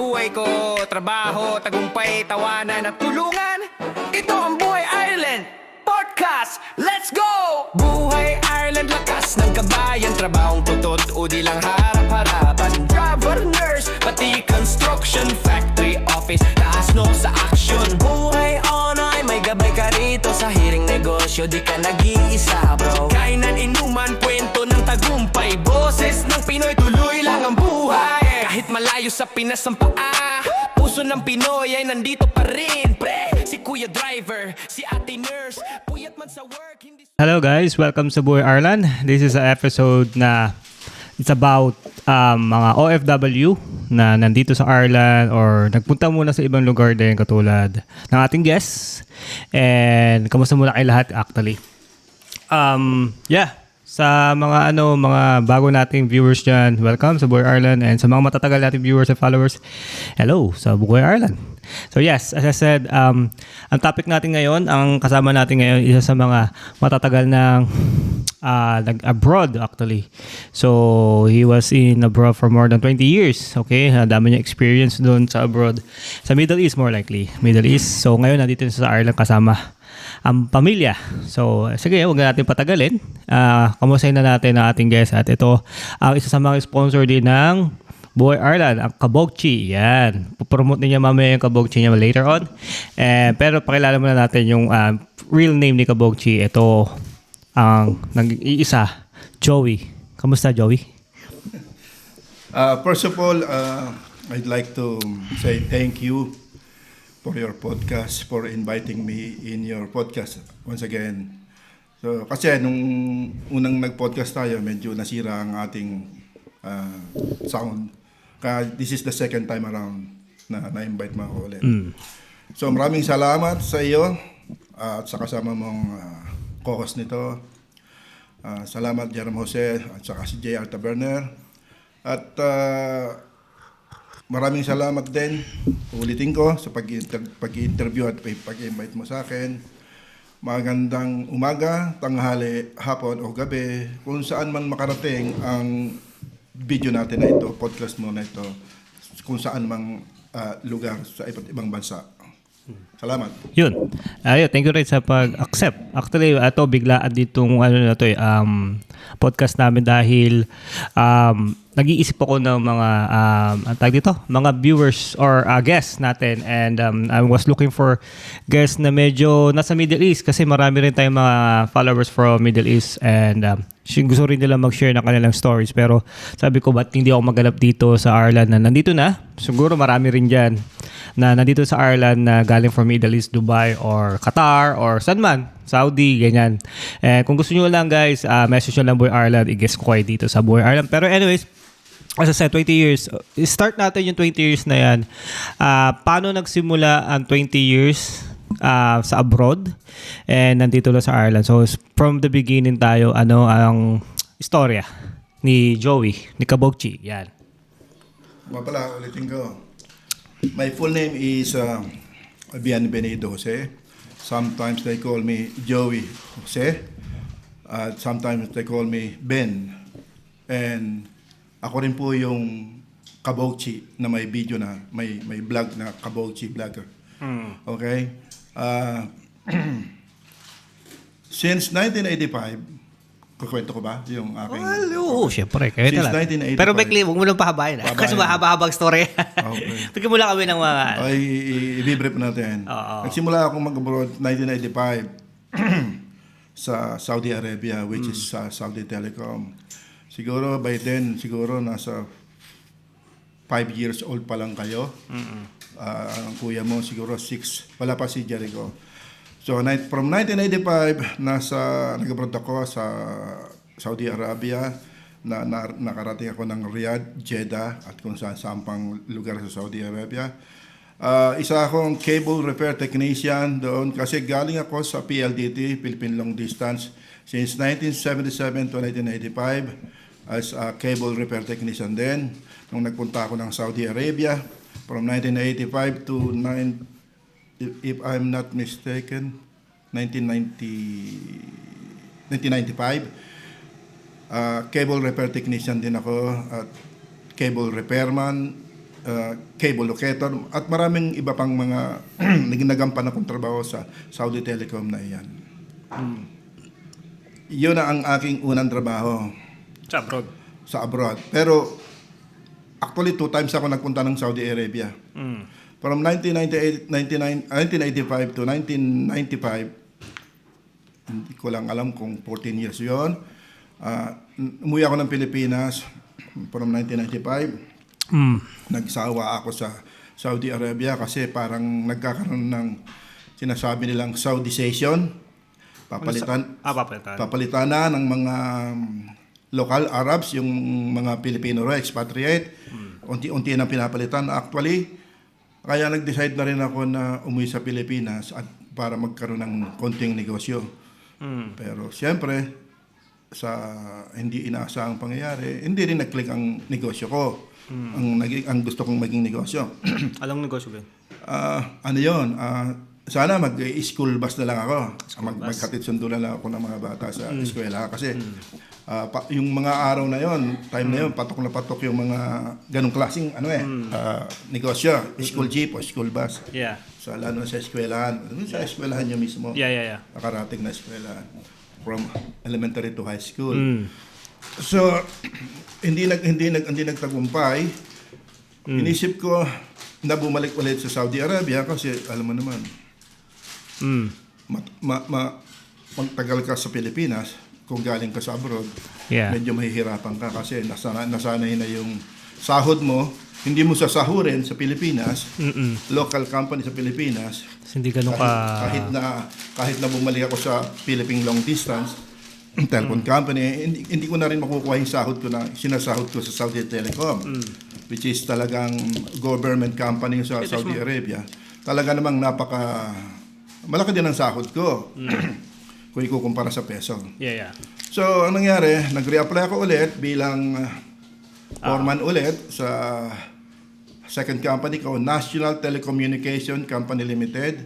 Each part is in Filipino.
Buhay ko, trabaho, tagumpay, tawanan at tulungan. Ito ang Buhay Ireland Podcast. Let's go! Buhay Ireland, lakas ng kabayan. Trabahong tutot o di lang harap-harapan. Driver, nurse, pati construction, factory, office, taas no sa action. Buhay on ay may gabay ka rito. Sa hiring negosyo, di ka nag-iisa bro. Kainan, inuman, kwento ng tagumpay. Boses ng Pinoy, tuloy lang ang buhay. Kahit malayo sa Pinas ang paa, puso ng Pinoy ay nandito pa rin, pre. Si Kuya Driver, si Ate Nurse, puyat man sa work, hindi... Hello guys, welcome sa Buhay Ireland. This is an episode na it's about mga OFW na nandito sa Ireland or nagpunta muna sa ibang lugar din katulad ng ating guests. And kamusta muna kayo lahat actually. Sa mga mga bago nating viewers dyan, welcome sa Buhay Ireland, and sa mga matatagal nating viewers and followers, hello sa Buhay Ireland. So yes, as I said, ang topic natin ngayon, ang kasama natin ngayon, isa sa mga matatagal ng nag-abroad actually. So he was in abroad for more than 20 years. Okay, dami niya experience doon sa abroad. Sa Middle East more likely, Middle East. So ngayon nandito sa Ireland kasama ang pamilya. So, sige, huwag na natin patagalin. Kamustahin na natin ang ating guest. At ito, ang isa sa mga sponsor din ng Buhay Ireland, ang Kabogchi. Yan. Pupromote niya mamaya yung Kabogchi niya later on. Pero pakilala muna natin yung real name ni Kabogchi. Ito, ang nag-iisa, Joey. Kamusta, Joey? First of all, I'd like to say thank you for your podcast, for inviting me in your podcast once again. So, kasi nung unang nag-podcast tayo, medyo nasira ang ating sound. Kaya this is the second time around na na-invite mo ako ulit. So, maraming salamat sa iyo at sa kasama mong co-host nito. Salamat Jerome Jose at saka si J.R. Taberner. At maraming salamat din, ulitin ko, sa pag-interview at pag-invite mo sa akin. Magandang umaga, tanghali, hapon o gabi, kung saan man makarating ang video natin na ito, podcast mo na ito, kung saan mang lugar sa iba't ibang bansa. Salamat. Yun. Thank you rin sa pag-accept. Actually, ito biglaan ditong podcast namin dahil nag-iisip ako ng mga mga viewers or guests natin, and I was looking for guests na medyo nasa Middle East kasi marami rin tayong mga followers from Middle East, and gusto rin nila mag-share ng kanilang stories, pero sabi ko ba't hindi ako maganap dito sa Ireland na nandito na? Siguro marami rin dyan na nandito sa Ireland na galing from Middle East, Dubai or Qatar or saan man, Saudi, ganyan. Kung gusto nyo lang guys, message nyo lang Buhay Ireland, i-guess ko kayo dito sa Buhay Ireland. Pero anyways, as I said, 20 years. Start natin yung 20 years na yan. Paano nagsimula ang 20 years sa abroad and nandito lang sa Ireland? So from the beginning tayo, ano ang istorya ni Joey, ni Kabogchi? Yan. Mapala, ulitin ko. My full name is Bian Benito Jose. Sometimes they call me Joey Jose. Sometimes they call me Ben. And ako rin po yung Kabogchi na may video na, may vlog na Kabogchi vlogger. Okay? Since 1985, kukwento ko ba yung aking... Oo, syempre. Kayo Since na lang. 1985. Pero Bekli, huwag mo lang pahabayin. Kasi mahaba-habang story. Okay. Bigyan mo lang kami ng mga... Ay, i-brief natin. Oo. Nagsimula akong mag-abroad 1995 sa Saudi Arabia, which is Saudi Telecom. Siguro by then, nasa 5 years old pa lang kayo. Ang kuya mo siguro 6. Wala pa si Jericho. So from 1985, nag-abroad ako sa Saudi Arabia. Nakarating ako ng Riyadh, Jeddah, at kung saan pang lugar sa Saudi Arabia. Isa akong cable repair technician doon kasi galing ako sa PLDT, Philippine Long Distance, since 1977 to 1985 as a cable repair technician din. Nung nagpunta ako ng Saudi Arabia, from 1985 to if I'm not mistaken, 1995, cable repair technician din ako at cable repairman cable locator, at maraming iba pang mga nagampan akong trabaho sa Saudi Telecom na iyan. Yun na ang aking unang trabaho Sa abroad. sa abroad. Pero actually 2 times ako nagpunta ng Saudi Arabia. From 1985 to 1995, hindi ko lang alam kung 14 years yun. Umuwi ako ng Pilipinas from 1995. Nagsawa ako sa Saudi Arabia kasi parang nagkakaroon ng sinasabi nilang Saudization. Papalitan na ng mga local Arabs, yung mga Pilipino expatriate. Unti-unti na pinapalitan. Actually, kaya nag-decide na rin ako na umuwi sa Pilipinas at para magkaroon ng konting negosyo. Pero siyempre, sa hindi inaasahang pangyayari, hindi rin nag-click ang negosyo ko. Ang gusto kong maging negosyo. Anong negosyo ba? Ano yun? Sana mag-school bus na lang ako. Maghatid sundo na lang ako ng mga bata sa eskwela. Kasi yung mga araw na yon, time na yon, patok na patok yung mga ganong klaseng negosyo. School jeep o school bus. Yeah. So, lalo na sa eskwelahan. Sa eskwelahan nyo mismo. Yeah. Nakarating na eskwelahan. From elementary to high school. So, hindi nagtagumpay. Inisip ko na bumalik ulit sa Saudi Arabia kasi alam mo naman, magtagal ka sa Pilipinas, kung galing ka sa abroad, medyo mahihirapan ka kasi nasanay na yung sahod mo. Hindi mo sasahurin sa Pilipinas, local company sa Pilipinas. Hindi ganun ka... Kahit na bumalik ako sa Philippine Long Distance Telecom Company, hindi ko na rin makukuha yung sahod ko na sinasahod ko sa Saudi Telecom, which is talagang government company sa Saudi Arabia. Talaga namang malaki din ang sahod ko kung ikukumpara sa peso. Yeah. So, ang nangyari, nag-reapply ako ulit bilang foreman ulit sa second company ko, National Telecommunication Company Limited.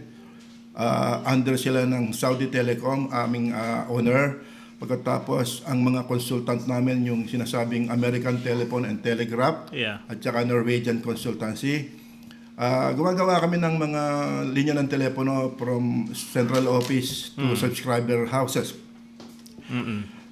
Under sila ng Saudi Telecom, aming owner. Pagkatapos, ang mga consultant namin, yung sinasabing American Telephone and Telegraph, at saka Norwegian Consultancy. Gumagawa kami ng mga linya ng telepono from central office to subscriber houses.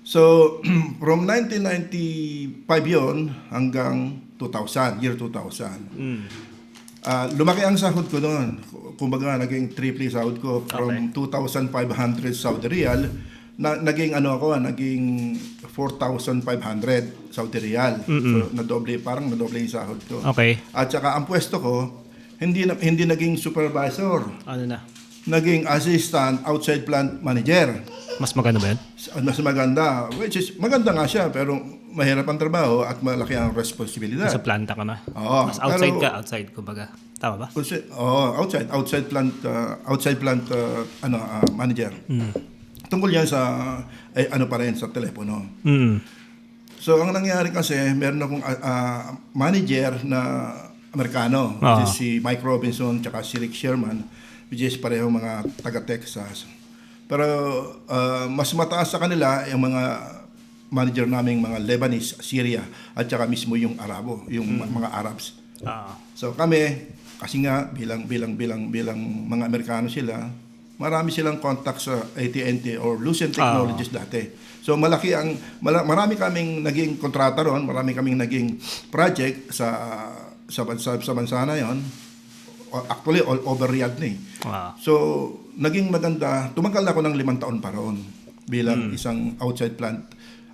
So, from 1995 yon hanggang 2000, year 2000. Lumaki ang sahod ko noon. Kumbaga, naging triple sahod ko from 2,500 Saudi Riyal, naging 4,500 Saudi Riyal. So, parang nadoble yung sahod ko. Okay. At saka ang pwesto ko, hindi naging supervisor. Ano na? Naging assistant outside plant manager. Mas maganda ba yan? Mas maganda. Which is, maganda nga siya, pero mahirap ang trabaho at malaki ang responsibilidad. Sa planta ka na? Oo. Mas outside kumbaga. Tama ba? Outside plant manager. Tungkol yan sa pa rin sa telepono. So ang nangyari kasi, meron akong manager na Amerikano, which is si Mike Robinson tsaka si Rick Sherman, which is pareho mga taga-Texas. Pero mas mataas sa kanila yung mga manager naming mga Lebanese, Syria, at saka mismo yung Arabo, yung mga Arabs. So kami, kasi nga bilang mga Amerikano sila, marami silang contact sa AT&T or Lucent Technologies dati. So marami kaming naging kontrata ron, marami kaming naging project sa bansa na yon. Actually, all over Riyadh na eh. So, naging maganda. Tumagal ako ng 5 taon pa ron bilang isang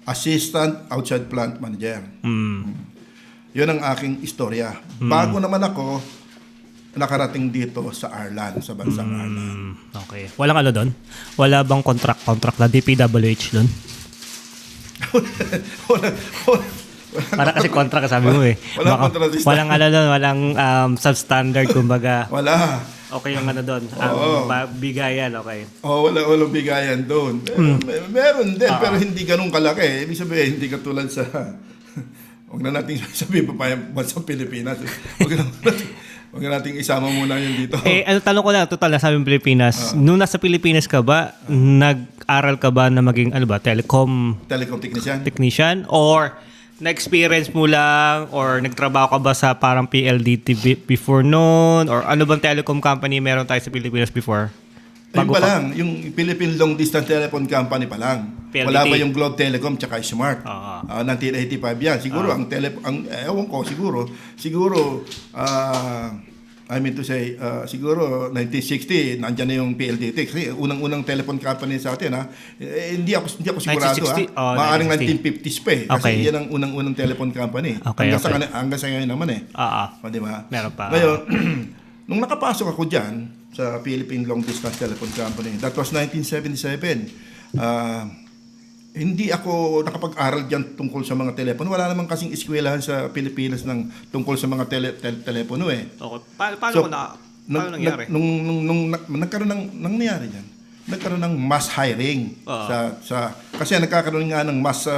assistant outside plant manager. Yun ang aking istorya. Bago naman ako nakarating dito sa Ireland, sa bansang Ireland. Okay. Walang ano doon? Wala bang contract na DPWH doon? Para kasi kontra ka sabi mo eh. Walang ano doon, walang substandard kumbaga. Wala. Okay yung ano doon. Ang bigayan, okay. Walang bigayan doon. Meron din, pero hindi ganun kalaki. Ibig sabihin, hindi katulad sa... Huwag na natin sabihin pa yung bansang Pilipinas. Huwag na natin isama muna yun dito. Tanong ko lang, total, nasabi mo Pilipinas. Nung nasa Pilipinas ka ba, nag-aral ka ba na maging, telecom technician? Or na-experience mo lang or nagtrabaho ka ba sa parang PLDT before noon? Or ano bang telecom company meron tayo sa Pilipinas before? Ayun pa lang, yung Philippine Long Distance Telephone Company pa lang. PLDT. Wala pa yung Globe Telecom tsaka Smart. Oo. 1985 yan. Siguro ewan ko, siguro, I mean to say, siguro 1960, nandyan na yung PLDT. Kasi unang-unang telephone company sa atin, hindi ako sigurado. 1960? Oh, Maaaring 1960. 1950s pa eh. Kasi Okay. yan ang unang-unang telephone company. Okay, Hanggang sa ngayon naman eh. Oo. O, di ba? Meron pa. Ngayon, nung nakapasok ako dyan sa Philippine Long Distance Telephone Company, that was 1977. Hindi ako nakapag-aral dyan tungkol sa mga telepono. Wala namang kasing eskwelahan sa Pilipinas ng tungkol sa mga telepono eh. Okay. Paano So, paano nangyari? Nung nagkaroon ng nangyari diyan, nagkaroon ng mass hiring kasi nagkakaroon nga ng mass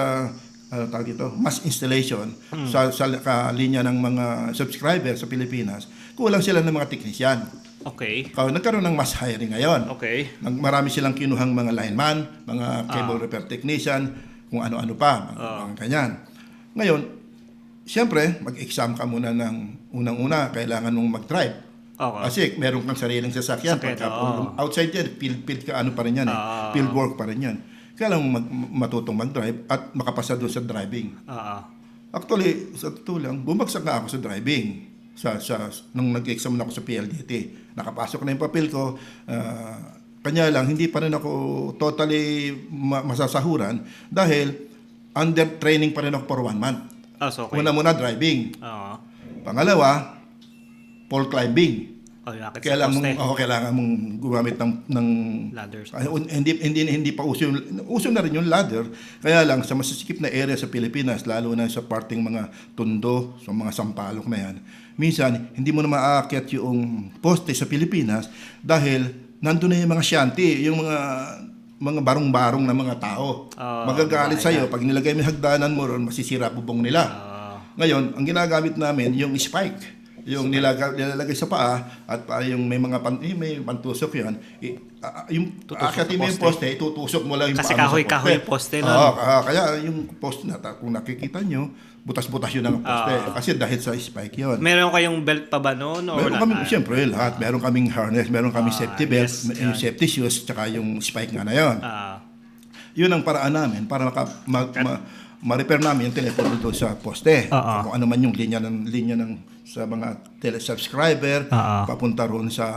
mass installation sa linya ng mga subscribers sa Pilipinas. Kulang sila ng mga teknisyan. Okay. Nagkaroon ng mass hiring ngayon. Okay. Marami silang kinuhang mga lineman, mga cable repair technician, kung ano-ano pa, mga ganyan. Ngayon, siyempre, mag-exam ka muna ng unang-una, kailangan mong mag-drive. Okay. Kasi meron kang sariling sasakyan. Outside yan, field ka ano pa rin yan, field work pa rin yan. Kailangan mong matutong mag-drive at makapasa doon sa driving. Actually, sa totoo lang, bumagsak na ako sa driving. Nung nag-exam na ako sa PLDT. Nakapasok na yung papel ko. Kanya lang, hindi pa rin ako totally masasahuran dahil under training pa rin ako for 1 month. So okay. Muna driving. Oo. Pangalawa, pole climbing. Kailangan mong gumamit ng ladders. Hindi pa uso na rin yung ladder. Kaya lang sa masisikip na area sa Pilipinas, lalo na sa parting mga tundo, sa mga sampalok na yan, minsan hindi mo na maaakyat yung poste sa Pilipinas dahil nandun na yung mga shanty, yung mga barong-barong na mga tao. Magagalit sa iyo pag nilagay mo yung hagdanan mo ron, masisira bubong nila. Ngayon, ang ginagamit namin yung spike. Yung nilalagay sa paa at yung may mga may pantusok yan, yung akyatin mo yung poste, itutusok mo lang yung kasi paa mo kahoy yung poste nun. Kaya yung poste na kung nakikita nyo, butas-butas yun ang poste. Kasi dahil sa spike yun. Meron kayong belt pa ba noon? Meron kami, siyempre lahat. Meron kaming harness, meron kaming safety belt, yung safety shoes, tsaka yung spike nga na yun. Yun ang paraan namin para ma-repair namin yung telepono doon sa poste. Kung ano man yung linya ng sa mga tele-subscriber, papunta ron sa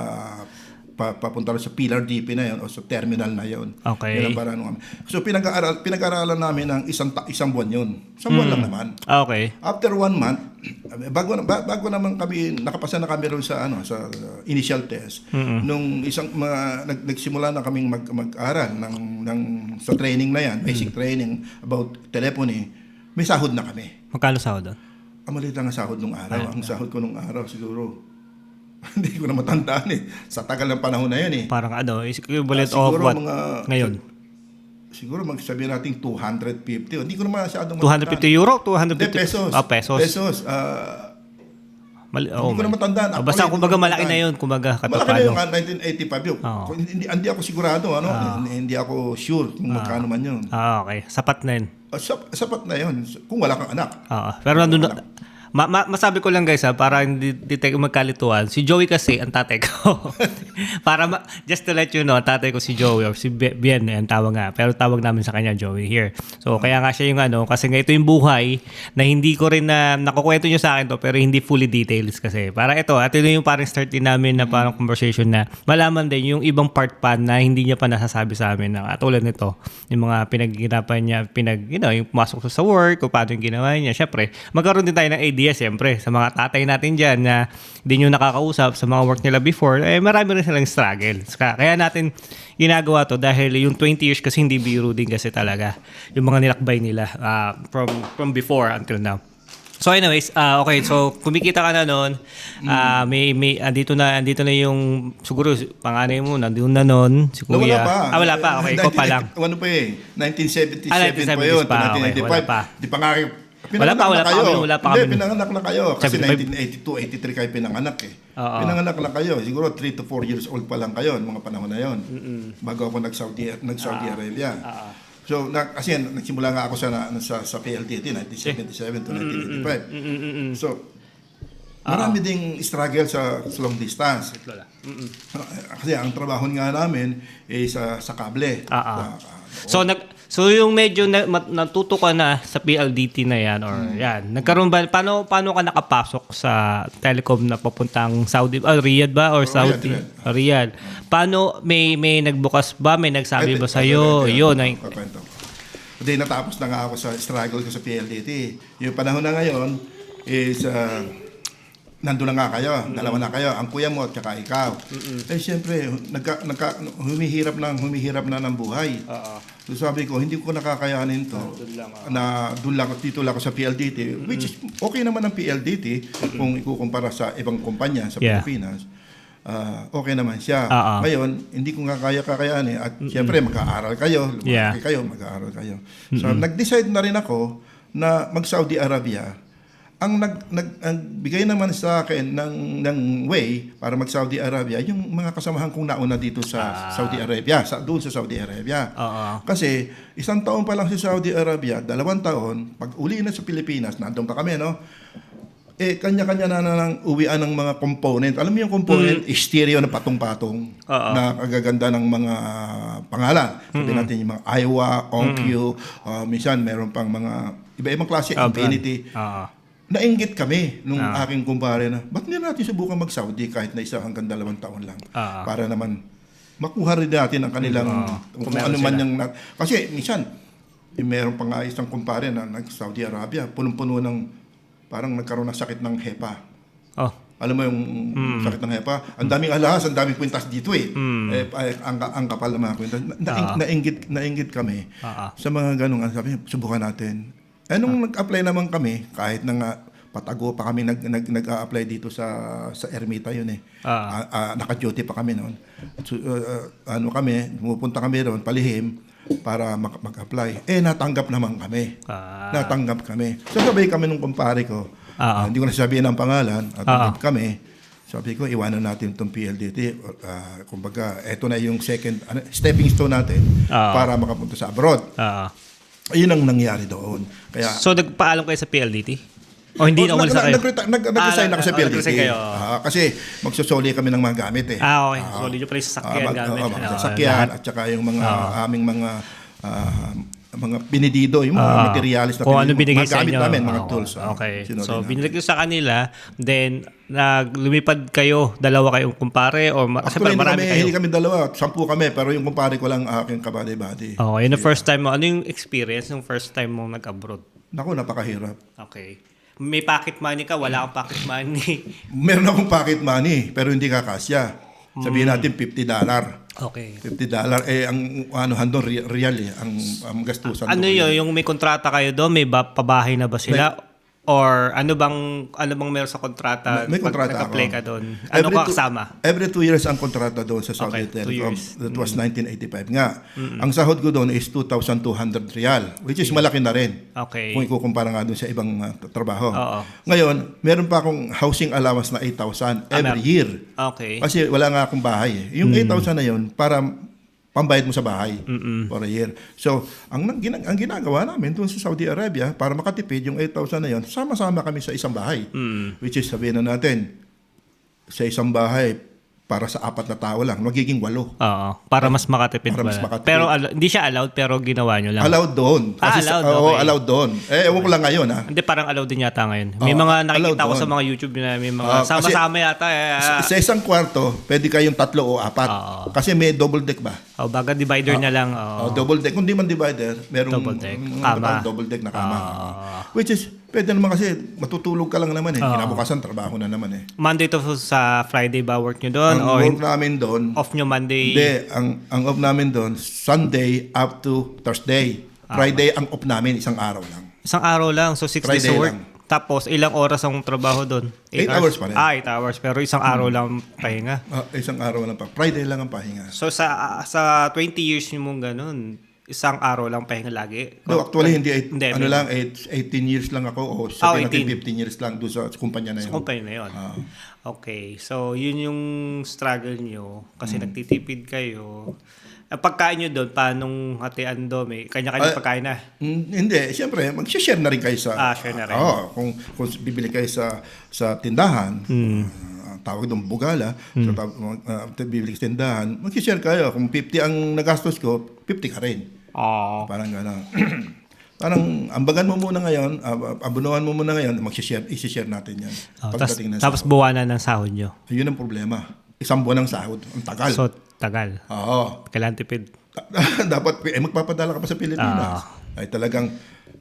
Pillar DP na yun o sa terminal na yun. Okay. Yun ang paraan namin. So pinag-aaralan namin ng isang buwan yun. Isang buwan lang naman. Okay. After 1 month, bago naman kami nakapasa na kami ron sa initial test. Nung nagsimula na kaming mag-aral sa training na yan, basic training about telephony, may sahod na kami. Magkano sahod doon? Maliit lang ang sahod nung araw. Ang sahod ko nung araw siguro hindi ko na matandaan eh. Sa tagal ng panahon na yun eh. Parang equivalent of what ngayon? Siguro magsabihin natin 250. Hindi ko na masyadong 250 euro? 250 pesos. Pesos. Pesos. Hindi ko na matandaan. Basta kumbaga malaki na yun. Kumbaga malaki na yung 1985 yun. Hindi ako sigurado. Hindi ako sure kung magkano man yun. Okay. Sapat na yun. Sapat na yun. Kung wala kang anak. Pero nandun masabi ko lang guys para hindi tayo magkalituan. Si Joey kasi ang tatay ko. Just to let you know, ang tatay ko si Joey or si Bien, ang tawag nga. Pero tawag namin sa kanya Joey here. So kaya nga siya yung kasi nga ito yung buhay na hindi ko rin na nakukwento niyo sa akin to pero hindi fully details kasi. Para ito yung parang start din namin na parang conversation na malaman din yung ibang part pa na hindi niya pa nasasabi sa amin na tulad nito. Yung mga pinaghihirapan niya, yung pumasok sa work o paano yung ginawa niya. Syempre, magkaroon din tayo ng idea siyempre sa mga tatay natin dyan na hindi nyo nakakausap sa mga work nila before, marami rin silang struggle. Kaya natin ginagawa to dahil yung 20 years kasi hindi biro din kasi talaga yung mga nilakbay nila from before until now. So anyways, okay, so kumikita ka na noon, andito na yung siguro panganay mo nandoon na noon si Kuya. Wala pa. Okay, ko pa lang. Ano pa 1977 pa yun, pa. 1995. Okay, wala pa. Di pa nga Wala pa kami. Pinanganak na kayo. Kasi 1982, 83 kayo pinanganak eh. Pinanganak na kayo. Siguro 3 to 4 years old pa lang kayo mga panahon na yon. Bago ako nag-Saudi Arabia. So, kasi nagsimula nga ako sa PLDT, 1977 to 1985. So, marami ding struggle sa long distance. Kasi ang trabaho nga namin sa kable. So yung medyo natuto ka na sa PLDT na yan or yan. Nagkaroon ba paano ka nakapasok sa telecom na papuntang Saudi Riyadh ba or Saudi? Riyadh. Paano may nagbukas ba, may nagsabi ba sa iyo? Yun ay kwento. Hindi, natapos na nga ako sa struggle ko sa PLDT. Yung panahon na ngayon is nandun na nga kayo, dalawa na kayo, ang kuya mo at saka ikaw. Eh siyempre, humihirap na ng buhay. So sabi ko, hindi ko nakakayanin to na doon lang, dito lang ako sa PLDT, which is okay naman ang PLDT kung ikukumpara sa ibang kumpanya sa Pilipinas. Okay naman siya. Ngayon, hindi ko nga kakayanin at siyempre mag-aaral kayo, mag-aaral kayo. So nag-decide na rin ako na mag-Saudi Arabia. Ang nagbigay naman sa akin ng way para mag-Saudi Arabia, yung mga kasamahan kong nauna dito sa Saudi Arabia, doon sa Saudi Arabia. Kasi isang taon pa lang sa Saudi Arabia, 2 taon, pag uli na sa Pilipinas, nandun pa kami, no? Kanya-kanya na nang uwian ng mga component. Alam mo yung component, stereo na patong-patong, na kagaganda ng mga pangalan. Sabihin natin yung mga Iowa, Onkyo, minsan meron pang mga iba-ibang klase, Infinity. Nainggit kami nung aking kumpare na, ba't hindi natin subukan mag-Saudi kahit na 1 hanggang 2 taon lang? Para naman makuha rin natin ang kanilang kung ano man yung... Kasi minsan, meron pa nga isang kumpare na nag-Saudi Arabia, punong-puno ng parang nagkaroon ng sakit ng HEPA. Alam mo yung sakit ng HEPA? Ang daming alahas, ang daming kwintas dito ang kapal ng mga kwintas. Nainggit kami sa mga ganun. Sabi, subukan natin. Nung nag-apply naman kami, kahit na nga patago pa kami nag-apply dito sa Ermita yun naka-duty pa kami noon. So, pumupunta kami doon, palihim, para mag-apply. Natanggap naman kami. Natanggap kami. So sabay kami nung kumpare ko. Hindi ko na sabihin ang pangalan. At kami. Sabi ko, iwanan natin itong PLDT. Kumbaga, eto na yung stepping stone natin para makapunta sa abroad. Ayun ang nangyari doon. Kaya, so nagpaalam kayo sa PLDT? O hindi na umalis na kayo? Nag-resign ako sa PLDT. Nag-resign kayo. Kasi magsusoli kami ng mga gamit okay. Soli nyo pala yung sasakyan gamit. Sasakyan at saka yung mga aming mga binidido, yung mga materialis na kung ano binigay sa inyo. Namin, mga tools. Okay. So, binigay ko sa kanila, then, lumipad kayo, 2 kayong kumpare, or actually, marami kayo? Hindi kami 2, 10 kami, pero yung kumpare ko lang aking kabady-bady. Okay, the first time mo, ano yung experience yung first time mo nag-abroad? Naku, napakahirap. Okay. May pocket money ka, wala kang pocket money. Meron akong pocket money, pero hindi kakasya. Sabihin natin $50. Okay. $50. Ang doon, real ang gastusan. Ano yun? Yung may kontrata kayo doon? May pabahay na ba sila? Or ano bang meron sa kontrata? May kontrata ako. Nag-apply ka doon. Ano ka kasama? Every 2 years ang kontrata doon sa Saudi Telecom. That was 1985 nga. Ang sahod ko doon is 2,200 riyal, which is malaki na rin. Okay. Kung ikukumpara nga doon sa ibang trabaho. Ngayon, meron pa akong housing allowance na 8,000 every year. Okay. Kasi wala nga akong bahay. Yung 8,000 na yun, para pambayad mo sa bahay for a year. So, ang ginagawa namin doon sa Saudi Arabia, para makatipid yung 8,000 na yun, sama-sama kami sa isang bahay. Which is, sabihin na natin, sa isang bahay, para sa 4 na tao lang, magiging 8. Para mas makatipid. Pero hindi siya allowed, pero ginawa nyo lang. Allowed doon. Kasi, allowed doon. Ewan ko lang ngayon. Hindi, parang allowed din yata ngayon. May mga nakikita ko sa mga YouTube na may mga sama-sama yata. Sa isang kwarto, pwede kayong 3 o 4. Kasi may double deck ba? Baga divider na lang. Double deck. Kung di man divider, merong double deck. Kama. Double deck na kama. Which is, pwede naman kasi matutulog ka lang naman kinabukasan, trabaho na naman Monday to sa Friday ba work nyo doon? Ang work namin doon, off nyo Monday? Hindi. Ang off namin doon, Sunday up to Thursday. Friday ang off namin, 1 araw lang. 1 araw lang? So 6 days to work? Lang. Tapos ilang oras ang trabaho doon? 8 hours pa rin. 8 hours. Pero 1 araw lang pahinga? 1 araw lang pa. Friday lang ang pahinga. So sa 20 years nyo mong ganun, 1 araw lang pahinga lagi? No, actually, hindi 18 years lang ako o sabihin natin 15 years lang doon sa kumpanya na yun. Sa kumpanya na yun. Okay. So, yun yung struggle nyo kasi nagtitipid kayo. Ang pagkain nyo doon, paanong hatian doon? May kanya-kanya pagkain na. Hindi, siyempre, mag-share na rin kayo sa... Share na rin. Oo, kung bibili kayo sa tindahan, tawag doon bugala, bibili sa tindahan, mag-share kayo. Kung 50 ang nagastos ko, 50 ka rin. Oo. Parang gano'n. Parang ambagan mo muna ngayon, abunuan mo muna ngayon, isi-share natin yan. Pagdating ng Tapos sahod. buwanan ng sahod nyo. Yun ang problema. Isang buwan ng sahod. Ang tagal. So, tagal. Oo. Kailangan tipid. Dapat magpapadala ka pa sa Pilipinas. Ay talagang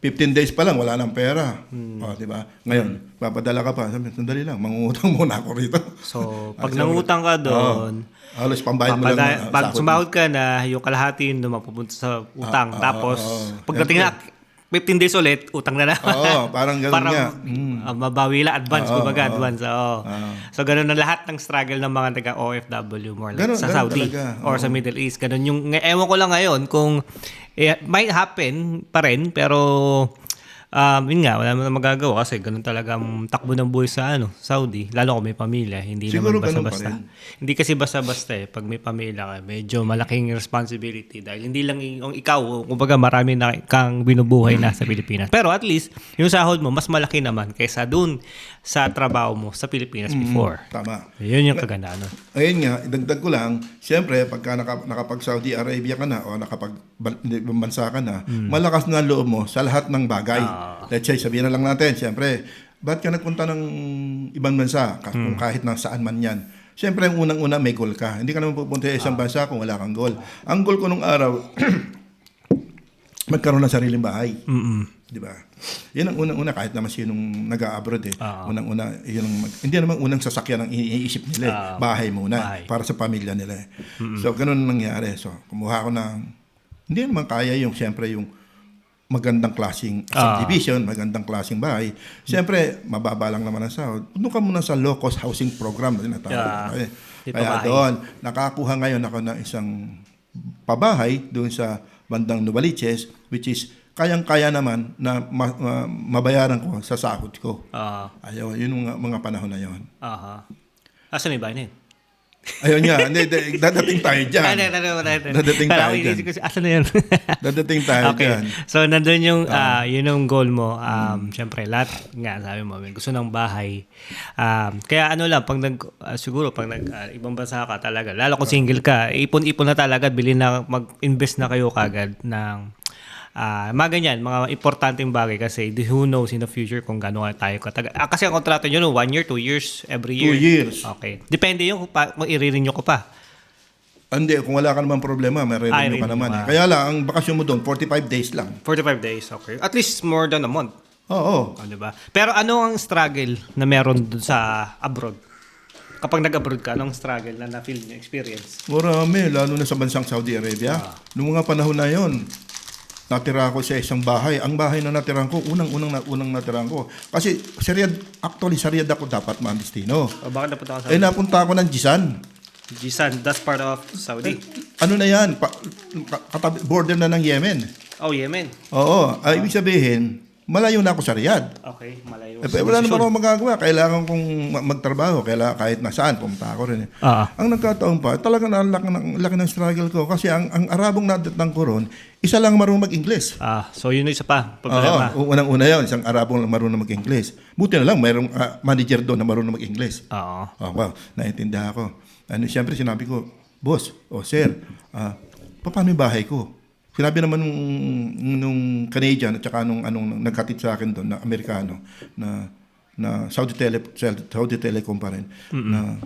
15 days pa lang, wala nang pera. O, di ba? Ngayon, papadala ka pa. Sabi, sandali lang, mangungutang muna ako rito. So, pag nangutang ka doon, halos pambayad mo lang. pag sumahod ka na, yung kalahati doon mapupunta sa utang. Tapos, pagdating na 15 days ulit, utang na naman. Oo, parang ganun Para nga. mabawi lang, advance, advance. So, ganun na lahat ng struggle ng mga taga-OFW more like Ganun- sa ganun Saudi talaga. or sa Middle East. Ganun yung, ewan ko lang ngayon kung might happen pa rin, pero yun nga, wala mo na magagawa kasi ganun talaga ang takbo ng buhay sa Saudi. Lalo kung may pamilya, hindi Siguro naman ganun pa basta-basta. rin. Hindi kasi basta-basta pag may pamilya ka, medyo malaking responsibility dahil hindi lang yung ikaw, kumbaga marami na kang binubuhay na sa Pilipinas. Pero at least, yung sahod mo, mas malaki naman kaysa dun sa trabaho mo sa Pilipinas before. Tama. Yun yung kagandaan nun. Ayun nga, idagdag ko lang, siyempre, pagka nakapag Saudi Arabia ka na o nakapag bansa ka na, malakas na loob mo sa lahat ng bagay. Let's say, sabihin na lang natin, siyempre, ba't ka nagpunta ng ibang bansa, kung kahit na saan man yan? Siyempre, ang unang-una, may goal ka. Hindi ka naman pupunta sa isang bansa kung wala kang goal. Ang goal ko nung araw, magkaroon ng sariling bahay. Di ba? Yan ang unang-una, kahit naman sinong nag-a-abroad eh. Unang-una, yun hindi naman unang sasakyan ang iniisip nila eh. Bahay muna, bahay. para sa pamilya nila eh. So, ganun ang nangyari. So, kumuha ko ng, hindi naman kaya yung, siyempre, yung magandang klaseng subdivision, magandang klaseng bahay. Siyempre, mababa lang naman ang sahod. Doon ka muna sa low-cost housing program na tinatawag. Kaya doon, nakakuha ngayon ako ng isang pabahay doon sa bandang Novaliches, which is kayang-kaya naman na mabayaran ko sa sahod ko. Ayun, yun mga panahon na yun. Asan yung bahay na yun? Ayun nga, dadating tayo dyan. Dadating tayo dyan. Asan na yun? Dadating tayo Okay. dyan. So, nandun yung, yun yung goal mo. Siyempre, lahat nga, sabi mo, gusto ng bahay. Kaya ano lang, siguro, pag ibang bansa ka talaga, lalo kung single ka, ipon-ipon na talaga, mag-invest na kayo kagad ng mga ganyan, mga importanteng bagay kasi who knows in the future kung gano'n tayo katagal. Kasi ang kontrata nyo, 1 year, 2 years, every year. 2 years. Okay. Depende yung kung i-renew ko pa. Hindi, kung wala ka naman problema, may revenue ka renew naman ka. eh. Kaya lang, ang bakasyon mo doon, 45 days lang. 45 days, okay. At least more than a month. Oo. Diba? Pero ano ang struggle na meron dun sa abroad? Kapag nag-abroad ka, anong struggle na na-feel nyo, experience? Marami, lalo na sa bansang Saudi Arabia. Noong mga panahon na yon, natira ako sa isang bahay. Ang bahay na natirang ko, unang natirang ko. Kasi sa Riyadh ako dapat, Ma'am Destino. Bakit napunta ka sa Napunta ako ng Jisan. Jisan? That's part of Saudi. Ano na yan? Border na ng Yemen. Oh, Yemen. Oo. Ibig sabihin, malayo na ako sa Riyadh. Okay, malayo. Wala naman ako magagawa. Kailangan kong magtrabaho. Kahit nasaan, pumunta ako rin. Ang nagkataon pa, talagang laki ng struggle ko. Kasi ang Arabong nadatang ko ron, isa lang marunong mag-Ingles. So yun yung isa pa. Problema. Unang-una yun, isang Arabong lang marunong mag-Ingles. Buti na lang, mayroong manager doon na marunong mag-Ingles. Wow, naiintindihan ako. Siyempre sinabi ko, boss, sir, paano yung bahay ko? Sinabi naman nung Canadian at saka nung nagkatid sa akin doon na Amerikano na Saudi Telecom pa rin na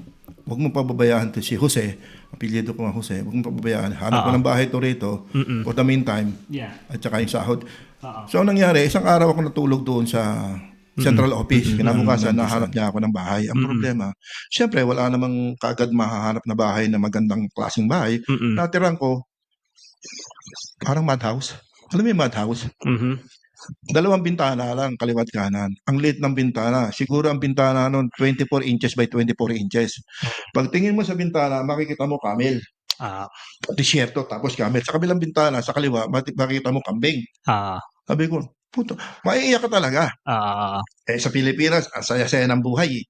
huwag mo pababayaan to si Jose, apelyido ko nga Jose, huwag mo pababayaan. Hanap ko ng bahay to rito for the meantime at saka yung sahod. So ang nangyari, isang araw ako natulog doon sa central office. Kinabukasan, nahanap niya ako ng bahay. Ang problema, syempre wala namang kaagad mahahanap na bahay na magandang klaseng bahay. Natirang ko, parang madhouse. Alam mo yung madhouse? Dalawang bintana lang, kaliwat kanan. Ang liit ng bintana. Siguro ang bintana noon, 24 inches by 24 inches. Pagtingin mo sa bintana, makikita mo camel. Disyerto, tapos camel. Sa kabilang bintana, sa kaliwa, makikita mo kambing. Sabi ko, puto, maiiyak ka talaga. Sa Pilipinas, ang saya-saya ng buhay.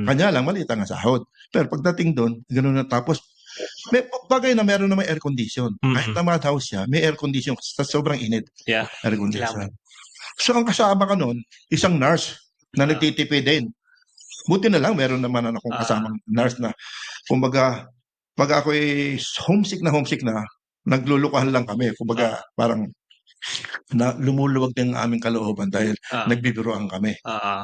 Kanya lang, maliit ang sahod. Pero pagdating doon, gano'n na tapos, May bagay na meron naman air condition. Kahit Mhm. na mad house siya, may air condition sa sobrang init, Yeah. air condition. Kailangan. So ang kasama ka nun, isang nurse na nagtitipid din. Buti na lang meron naman akong kasamang nurse na kumbaga pag ako'y homesick na, naglulukuhan lang kami. Kumbaga parang na lumuluwag din ang aming kalooban dahil nagbibiruan kami.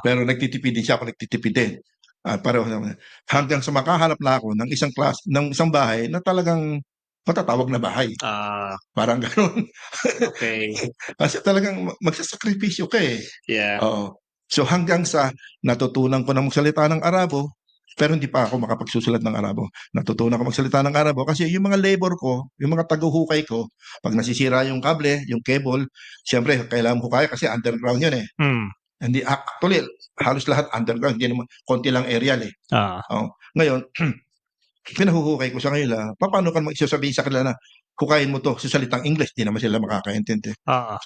Pero nagtitipid din siya, ako nagtitipid din. Pareho naman. Hanggang sa makahanap na ako ng isang bahay na talagang matatawag na bahay. Parang gano'n. Okay. Kasi talagang magsasakripisyo ka eh. Yeah. Oo. So hanggang sa natutunan ko na magsalita ng Arabo, pero hindi pa ako makapagsusulat ng Arabo. Natutunan ko magsalita ng Arabo kasi yung mga labor ko, yung mga taguhukay ko, pag nasisira yung kable, yung cable, siyempre kailangan hukay kasi underground yun eh. Mm. Hindi, actually, halos lahat underground, hindi naman, konti lang aerial eh. Oh. Ngayon, pinahuhukay ko sa kanila, paano ka magsasabihin sa kanila na hukayin mo to sa salitang English, di naman sila makakaintindi.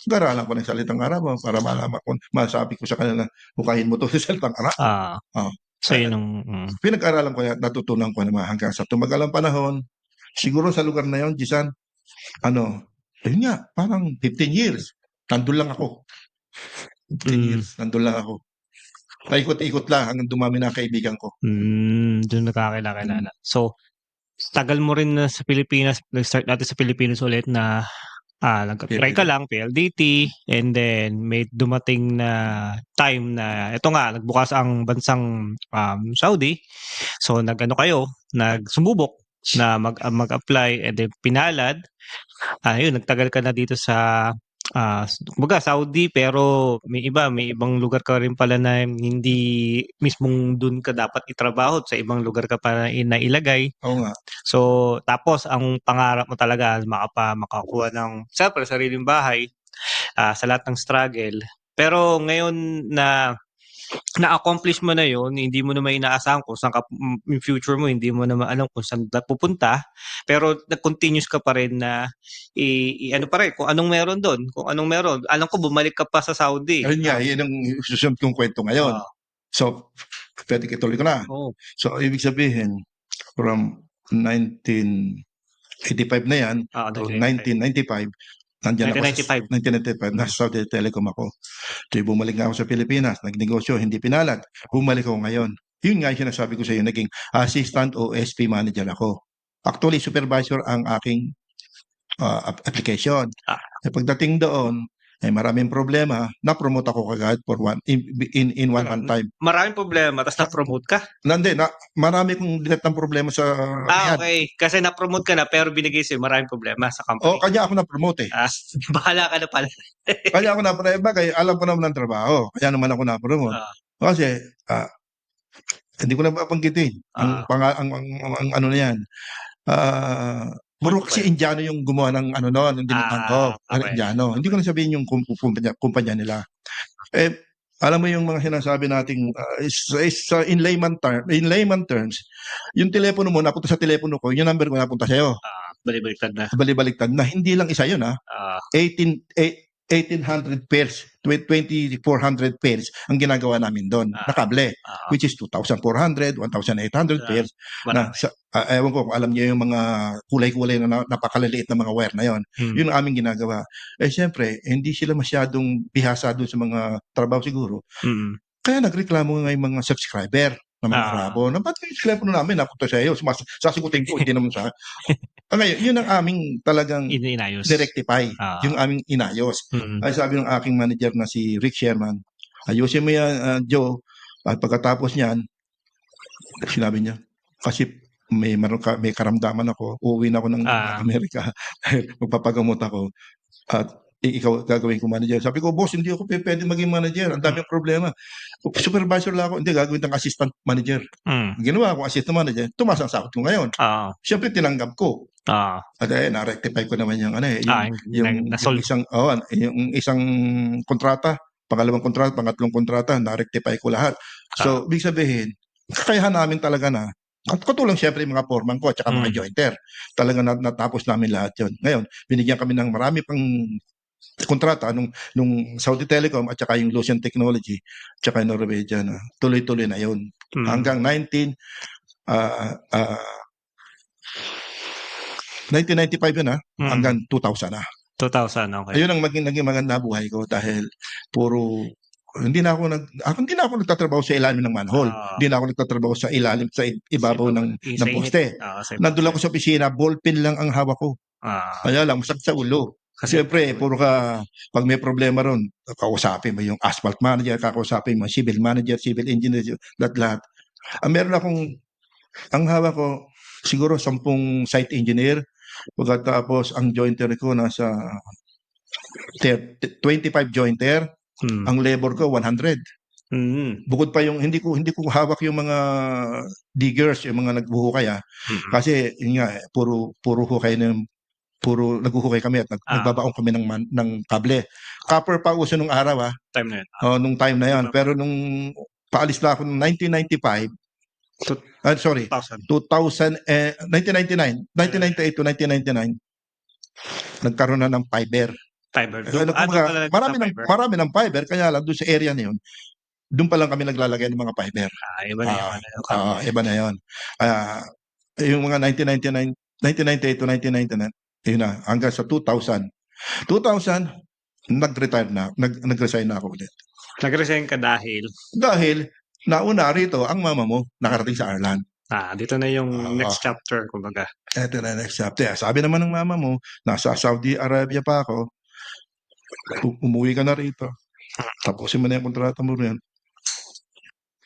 Garalan ko ng salitang Arabo para malaman ko, masabi ko sa kanila na hukayin mo to sa salitang Arabo. So yun ang Pinag-aralan ko yan, natutunan ko naman hanggang sa tumagal ang panahon. Siguro sa lugar na yon, Jisan, yun nga, parang 15 years. Nandun lang ako. 15 years, nandun lang ako. Paikot-ikot lang hanggang dumami na ang kaibigan ko. Doon nakakilala. So, tagal mo rin na sa Pilipinas, nag-start natin sa Pilipinas ulit na nag-try ka lang, PLDT, and then may dumating na time na ito nga, nagbukas ang bansang Saudi. So, nagsumubok na mag-apply and then pinalad. Yun, nagtagal ka na dito sa kumbaga Saudi, pero may ibang lugar ka rin pala na hindi mismong dun ka dapat itrabaho, sa ibang lugar ka pa nailagay. Oo nga. So, tapos ang pangarap mo talaga makakuha ng siyempre sariling bahay sa lahat ng struggle. Pero ngayon na na-accomplish mo na yon, hindi mo na may inaasahan kung saan yung future mo, hindi mo na alam kung saan pupunta, pero nag-continuous ka pa rin na ano pa rin, kung anong meron doon, kung anong meron. Alam ko bumalik ka pa sa Saudi. Ayun nga, yun ang susunod kong kwento ngayon. So, pwede ituloy ko na. So, ibig sabihin, from 1985 na yan, to 1995, nandiyan ako sa 1995, nasa Saudi Telecom ako. So, bumalik nga ako sa Pilipinas, nagnegosyo, hindi pinalad. Bumalik ako ngayon. Yun nga yung sinasabi ko sa iyo, naging assistant o SP manager ako. Actually, supervisor ang aking application. Pagdating doon, maraming problema, na-promote ako kagad for in one time. Maraming problema, tapos na-promote ka? Marami kong dinatang problema sa okay. Kasi na-promote ka na, pero binigay sa'yo maraming problema sa company. Kanya ako na-promote eh. Bahala ka na pala. Kanya ako na-promote, kaya alam ko naman ng trabaho. Kaya naman ako na-promote. Kasi, hindi ko na mapanggitin. Ang ano na yan. Puro kasi Indiano yung gumawa ng ano noon, yung dinatang ko. Indiano. Hindi ko na sabihin yung kumpanya nila. Alam mo yung mga sinasabi nating in layman terms, yung telepono mo napunta sa telepono ko, yung number ko napunta sa iyo. Bali-baliktad na. Hindi lang isa yun 1,800 pairs, 2,400 pairs ang ginagawa namin doon na kable, which is 2,400, 1,800 pairs. Ewan ko kung alam niyo yung mga kulay-kulay na napakaliliit na mga wire na yon. Yun ang aming ginagawa. Siyempre, hindi sila masyadong bihasa doon sa mga trabaho siguro. Kaya nagreklamo nga yung mga subscriber na mga Arabo na ba't yung telepono namin napunta sa iyo? Sasagutin ko, hindi naman sa ngayon, yun ang aming talagang directify. Yung aming inayos. Ay sabi ng aking manager na si Rick Sherman, ayusin mo yan, Joe. At pagkatapos niyan, sinabi niya, kasi may karamdaman ako, uuwi na ako ng Amerika, magpapagamot ako, at ikaw gagawin ko manager. Sabi ko, boss, hindi ako pwede maging manager. Ang daming problema. Supervisor lang ako, hindi, gagawin ng assistant manager. Ginawa ko assistant manager, tumaas ang sahod ko ngayon. Siyempre, tinanggap ko. At na-rectify ko naman yung isang kontrata, pangalawang kontrata, pangatlong kontrata, na-rectify ko lahat. So, ibig sabihin, kakayahan namin talaga na, at katulong siyempre yung mga foreman ko at saka mga jointer. Talaga natapos namin lahat yun. Ngayon, binigyan kami ng marami pang kontrata nung Saudi Telecom at saka yung Lucian Technology at saka yung Norwegian. Tuloy-tuloy na yun. Hanggang 1995 yun hanggang 2000 na. 2,000, okay. Ayun ang naging maganda buhay ko dahil puro hindi na ako nagtatrabaho sa ilalim ng manhole. Ah. Hindi na ako nagtatrabaho sa ilalim sa ibabaw ng Sa init. poste. Sa Nandun ako sa opisina, ballpen lang ang hawak ko. Kaya lang masakit sa ulo. Kasi- Siyempre, pag may problema ron, kausapin mo yung asphalt manager, kakausapin mo yung civil manager, civil engineer, lahat. Ang hawak ko, siguro 10 site engineer, pagkatapos ang jointer ko nasa 25 jointer, ang labor ko 100. Bukod pa yung hindi ko hawak yung mga diggers, yung mga naghuhukay kasi yun nga puro hukay na puro naghuhukay kami at nagbabaon kami ng kable. Copper pa uso nung araw Time na yun. nung time na yon. Pero nung paalis na ako noong 1995, sorry, 1998 to 1999, nagkaroon na ng fiber. Fiber. Marami ng fiber, kaya lang doon sa area na yun, doon pa lang kami naglalagay ng mga fiber. Iba na yun. Iba na yun. Yung mga 1998 to 1999, yun na, hanggang sa 2000. 2000, nag-retire na, nag-resign na ako ulit. Nag-resign ka dahil? Dahil, nauna rito, ang mama mo, nakarating sa Ireland. Dito na yung next chapter, kumbaga. Ito na next chapter. Sabi naman ng mama mo, nasa Saudi Arabia pa ako, umuwi ka na rito. Tapusin mo na yung kontrata mo rin.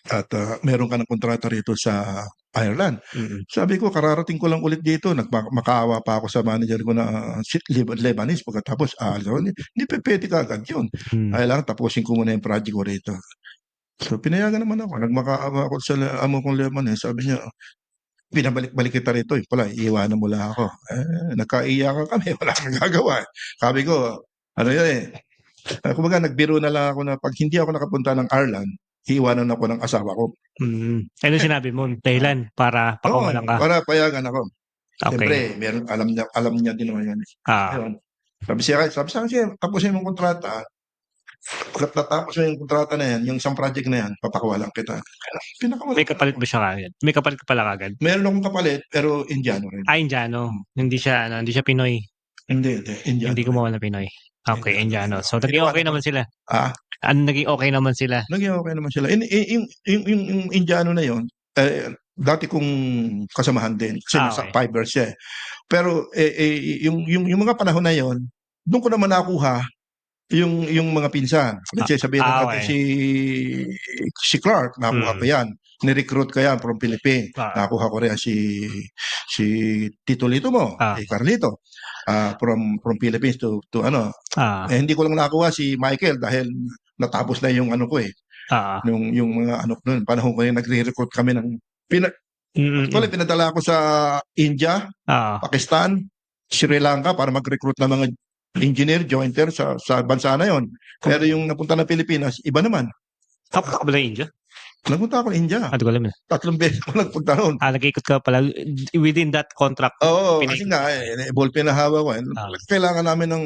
At meron ka ng kontrata rito sa Ireland. Sabi ko, kararating ko lang ulit dito. Makaawa pa ako sa manager ko na Lebanese. Pagkatapos, hindi pwede ka agad yun. Kailangan tapusin ko muna yung project ko rito. So, pinayagan naman ako. Nagmakaawa ako sa amo kong Lebanese. Sabi niya, pinabalik-balik kita rito. Pala, iiwanan mo lang ako. Nagkaiyakan kami. Wala kang gagawa. Sabi ko, kumbaga, nagbiro na lang ako na pag hindi ako nakapunta ng Ireland, iiwanan ako ng asawa ko. Ano sinabi mo? Dahilan para pakawalan ka? Para payagan ako. Okay. Siyempre, alam niya din naman yan. Sabi sa akin, tapusin mo yung kontrata. Pagkat natapos mo yung kontrata na yan, yung isang project na yan, papakawalan kita. May kapalit ba siya kagad? May kapalit ka pala kagad? Meron akong kapalit, pero Indiano rin. Indiano. Hindi siya Pinoy. Hindi, Indiano. Hindi gumawa ng Pinoy. Okay, Indiano. So, naging okay naman sila. Naging okay naman sila. Naging okay naman sila. Yung Indiano na yon, dati kong kasamahan din. Kasi nasa fiber siya. Pero yung mga panahon na yon, doon ko naman nakuha yung mga pinsan. Kasi sabihin natin si Clark, nakuha ko yan. Ni-recruit ko yan from Philippines. Nakuha ko rin si Tito Lito mo, si Carlito. From Philippines to hindi ko lang nakuha si Michael dahil natapos na yung ano ko yung mga ano noon, panahon ko yung nagre-recruit kami ng pinadala ako sa India, Pakistan, Sri Lanka para mag-recruit ng mga engineer, jointer sa bansa na yon. Pero yung napunta na Pilipinas, iba naman. Kapunta ka ba ng India? Napunta ako ng India. Di ko alam. 3 beses ako nagpunta noon. Nag-ikot ka pala within that contract. Oo, kasi nga, ballpen na hawak ko. Kailangan namin ng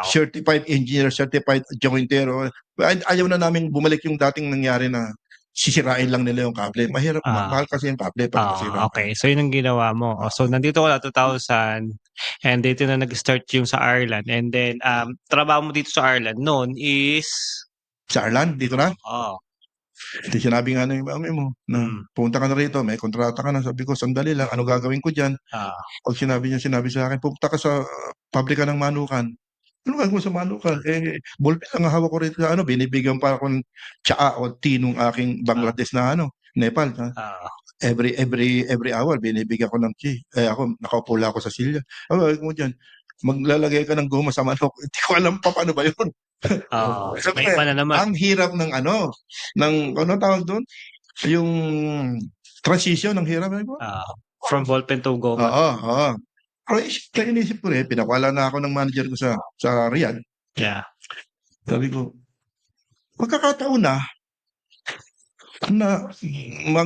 certified engineer, certified jointer. Ayaw na namin bumalik yung dating nangyari na sisirain lang nila yung kable. Mahirap, mahal kasi yung kable. Okay, so yun ang ginawa mo. So, nandito ka na 2000 and dito na nag-start yung sa Ireland. And then, trabaho mo dito sa Ireland noon is... Sa Ireland? Dito na? Hindi sinabi nga ng mami mo na pumunta ka na rito, may kontrata ka na. Sabi ko, sandali lang, ano gagawin ko dyan? Pag sinabi sa akin, pumunta ka sa pabrika ng manukan. Ano gagawin sa manukan? Ballpen lang ang hawak ko rito. Binibigyan pa ako ng tsaa o tea nung aking Bangladesh na Nepal. Every hour, binibigyan ko ng tea. Ako, nakaupo lang ako sa silya. Ano gagawin mo dyan? Maglalagay ka ng goma sa manok. Hindi ko alam pa paano ba yun. May iba na naman. Ang hirap ng ano tawag doon? Yung transition, ang hirap. From ballpen to goma. Oo. Pero inisip ko rin, pinakwala na ako ng manager ko sa Riyadh. Yeah. Sabi ko, magkakataon na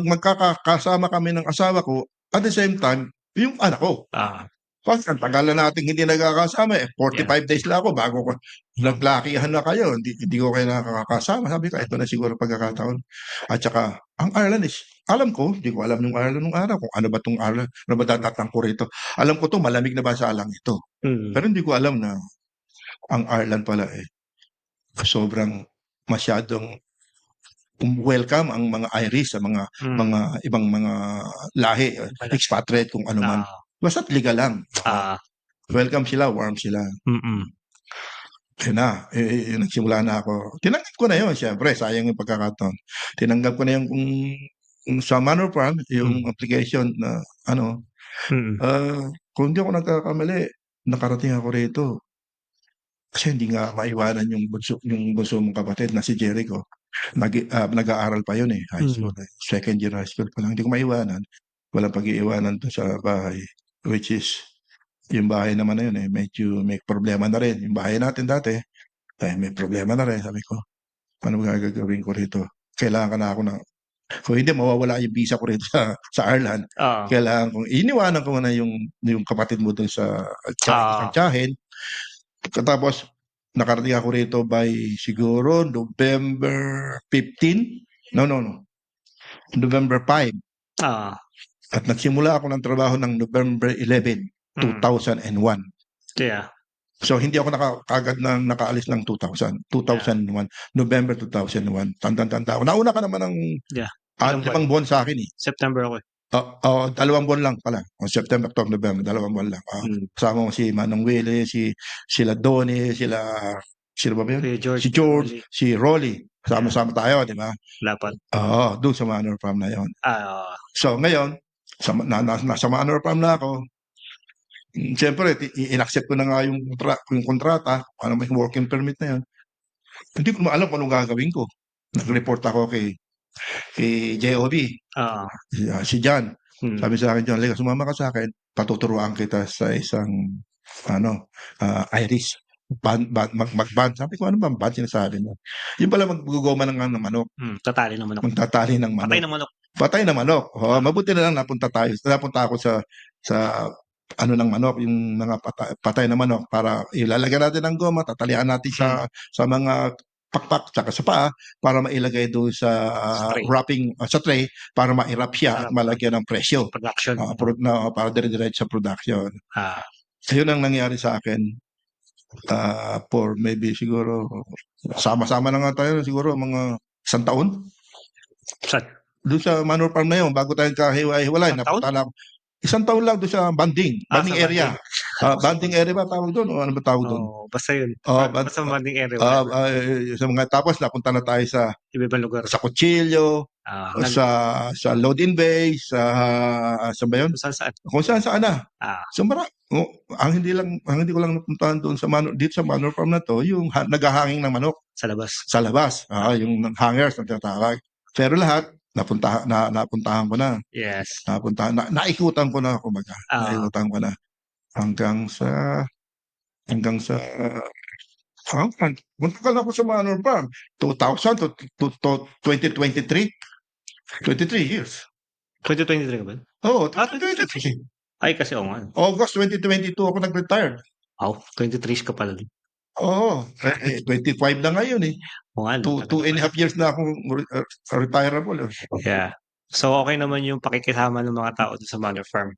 magkakasama kami ng asawa ko at the same time, yung anak ko. Pas, ang tagal na natin hindi nagkakasama eh. 45 days lang ako bago ko naglakihan na kayo. Hindi ko kayo nakakasama. Sabi ko, ito na siguro pagkakataon. At saka, ang Ireland is, alam ko, hindi ko alam yung Ireland nung araw, kung ano ba itong Ireland, ano ba datatang ko rito. Alam ko to malamig na bansa lang ito. Mm. Pero hindi ko alam na ang Ireland pala eh, sobrang masyadong welcome ang mga Irish sa mga Mm. ibang mga lahi, expatriate kung ano man. Ah. Basta't legal lang. Ah. Welcome sila, warm sila. Mm. Yun na, nagsimula na ako. Tinanggap ko na yun, siyempre, sayang yung pagkakataon. Tinanggap ko na yung kung sa Manor Farm, yung application na ano, Mm. kung hindi ako nagkakamali, nakarating ako rito. Kasi hindi nga maiwanan yung bunso mong kapatid na si Jericho. Nag-aaral pa yun eh, high school. Second year high school pa lang. Hindi ko maiwanan. Walang pag-iiwanan to sa bahay. Which is, yung bahay naman na yun eh, medyo may problema na rin. Yung bahay natin dati, may problema na rin. Sabi ko, ano ba gagawin ko rito? Kailangan ka na ako na, kung hindi, mawawala yung visa ko rito sa Ireland. Ah. Kailangan kong, iniwanan ko na yung kapatid mo dun sa isang tiyahin. Tapos, nakarating ako rito by siguro November 15. No. November 5. Ah. At nagsimula ako ng trabaho ng November 11, 2001. Yeah. So, hindi ako kagad na nakaalis ng 2001. November 2001. Tanda-tanda ako. Nauna ka naman ng Yeah. 5 buwan sa akin eh. September ako eh. 2 buwan lang pala. September, October, November, 2 buwan lang. Kasama mo si Manong Willie, sila Donnie, sino ba yun? Si George, si Rolly. Sama-sama tayo, di ba? Lapat. Oo, doon sa Manor Farm na yon. Ah. So, ngayon, nasa Manor Farm na ako. Siyempre, in-accept ko na nga yung kontrata, ano may working permit na yan. Hindi ko alam kung anong gagawin ko. Nag-report ako kay JOB. Ah. Si John. Sabi sa akin, John, Lega, sumama ka sa akin, patuturuan kita sa isang Irish mag-band. Sabi ko, ano ba ang band sinasabi mo? Yung pala maggugoma ng manok. Tatali ng manok. Magtatali ng manok. Patay ng manok. Patay na manok. Mabuti na lang napunta ako sa ano ng manok, yung mga patay na manok para ilalagyan natin ng goma, tatalian natin sa mga pakpak tsaka sa paa para mailagay doon sa wrapping sa tray para ma-wrap siya at malagyan ng presyo. Production. Para dire-diretso sa production. Yun ang nangyari sa akin for maybe siguro sama-sama na nga tayo siguro mga 1 taon. Doon sa Manor Farm na yun, bago tayo kahiwa-hiwalay, napunta na ako. 1 taon lang doon sa banding area. Banding area ba tawag doon? O ano ba tawag doon? Basta yun. Basta banding area. Tapos napunta na tayo sa ibang lugar. Sa Cuchillo, sa Load in Bay, sa ba yun? Kung saan na. So ang hindi ko lang napuntahan doon sa dito sa Manor Farm na to, yung naghahanging ng manok. Sa labas. Sa labas. Yung hangers na tinatawag. Pero lahat, napuntahan ko na. Yes. Naikutan ko na, kumbaga. Naikutan ko na. Hanggang sa punta ka na ako sa Manor Farm. 2000 to 2023. 23 years. 2023 ka ba? Oo, 2023. Ay, kasi nga. August 2022 ako nag-retire. 23 ka pala. Oo, 25 na ngayon eh. 2.5 years na akong retirable. Yeah. So, okay naman yung pakikisama ng mga tao sa Manor Farm.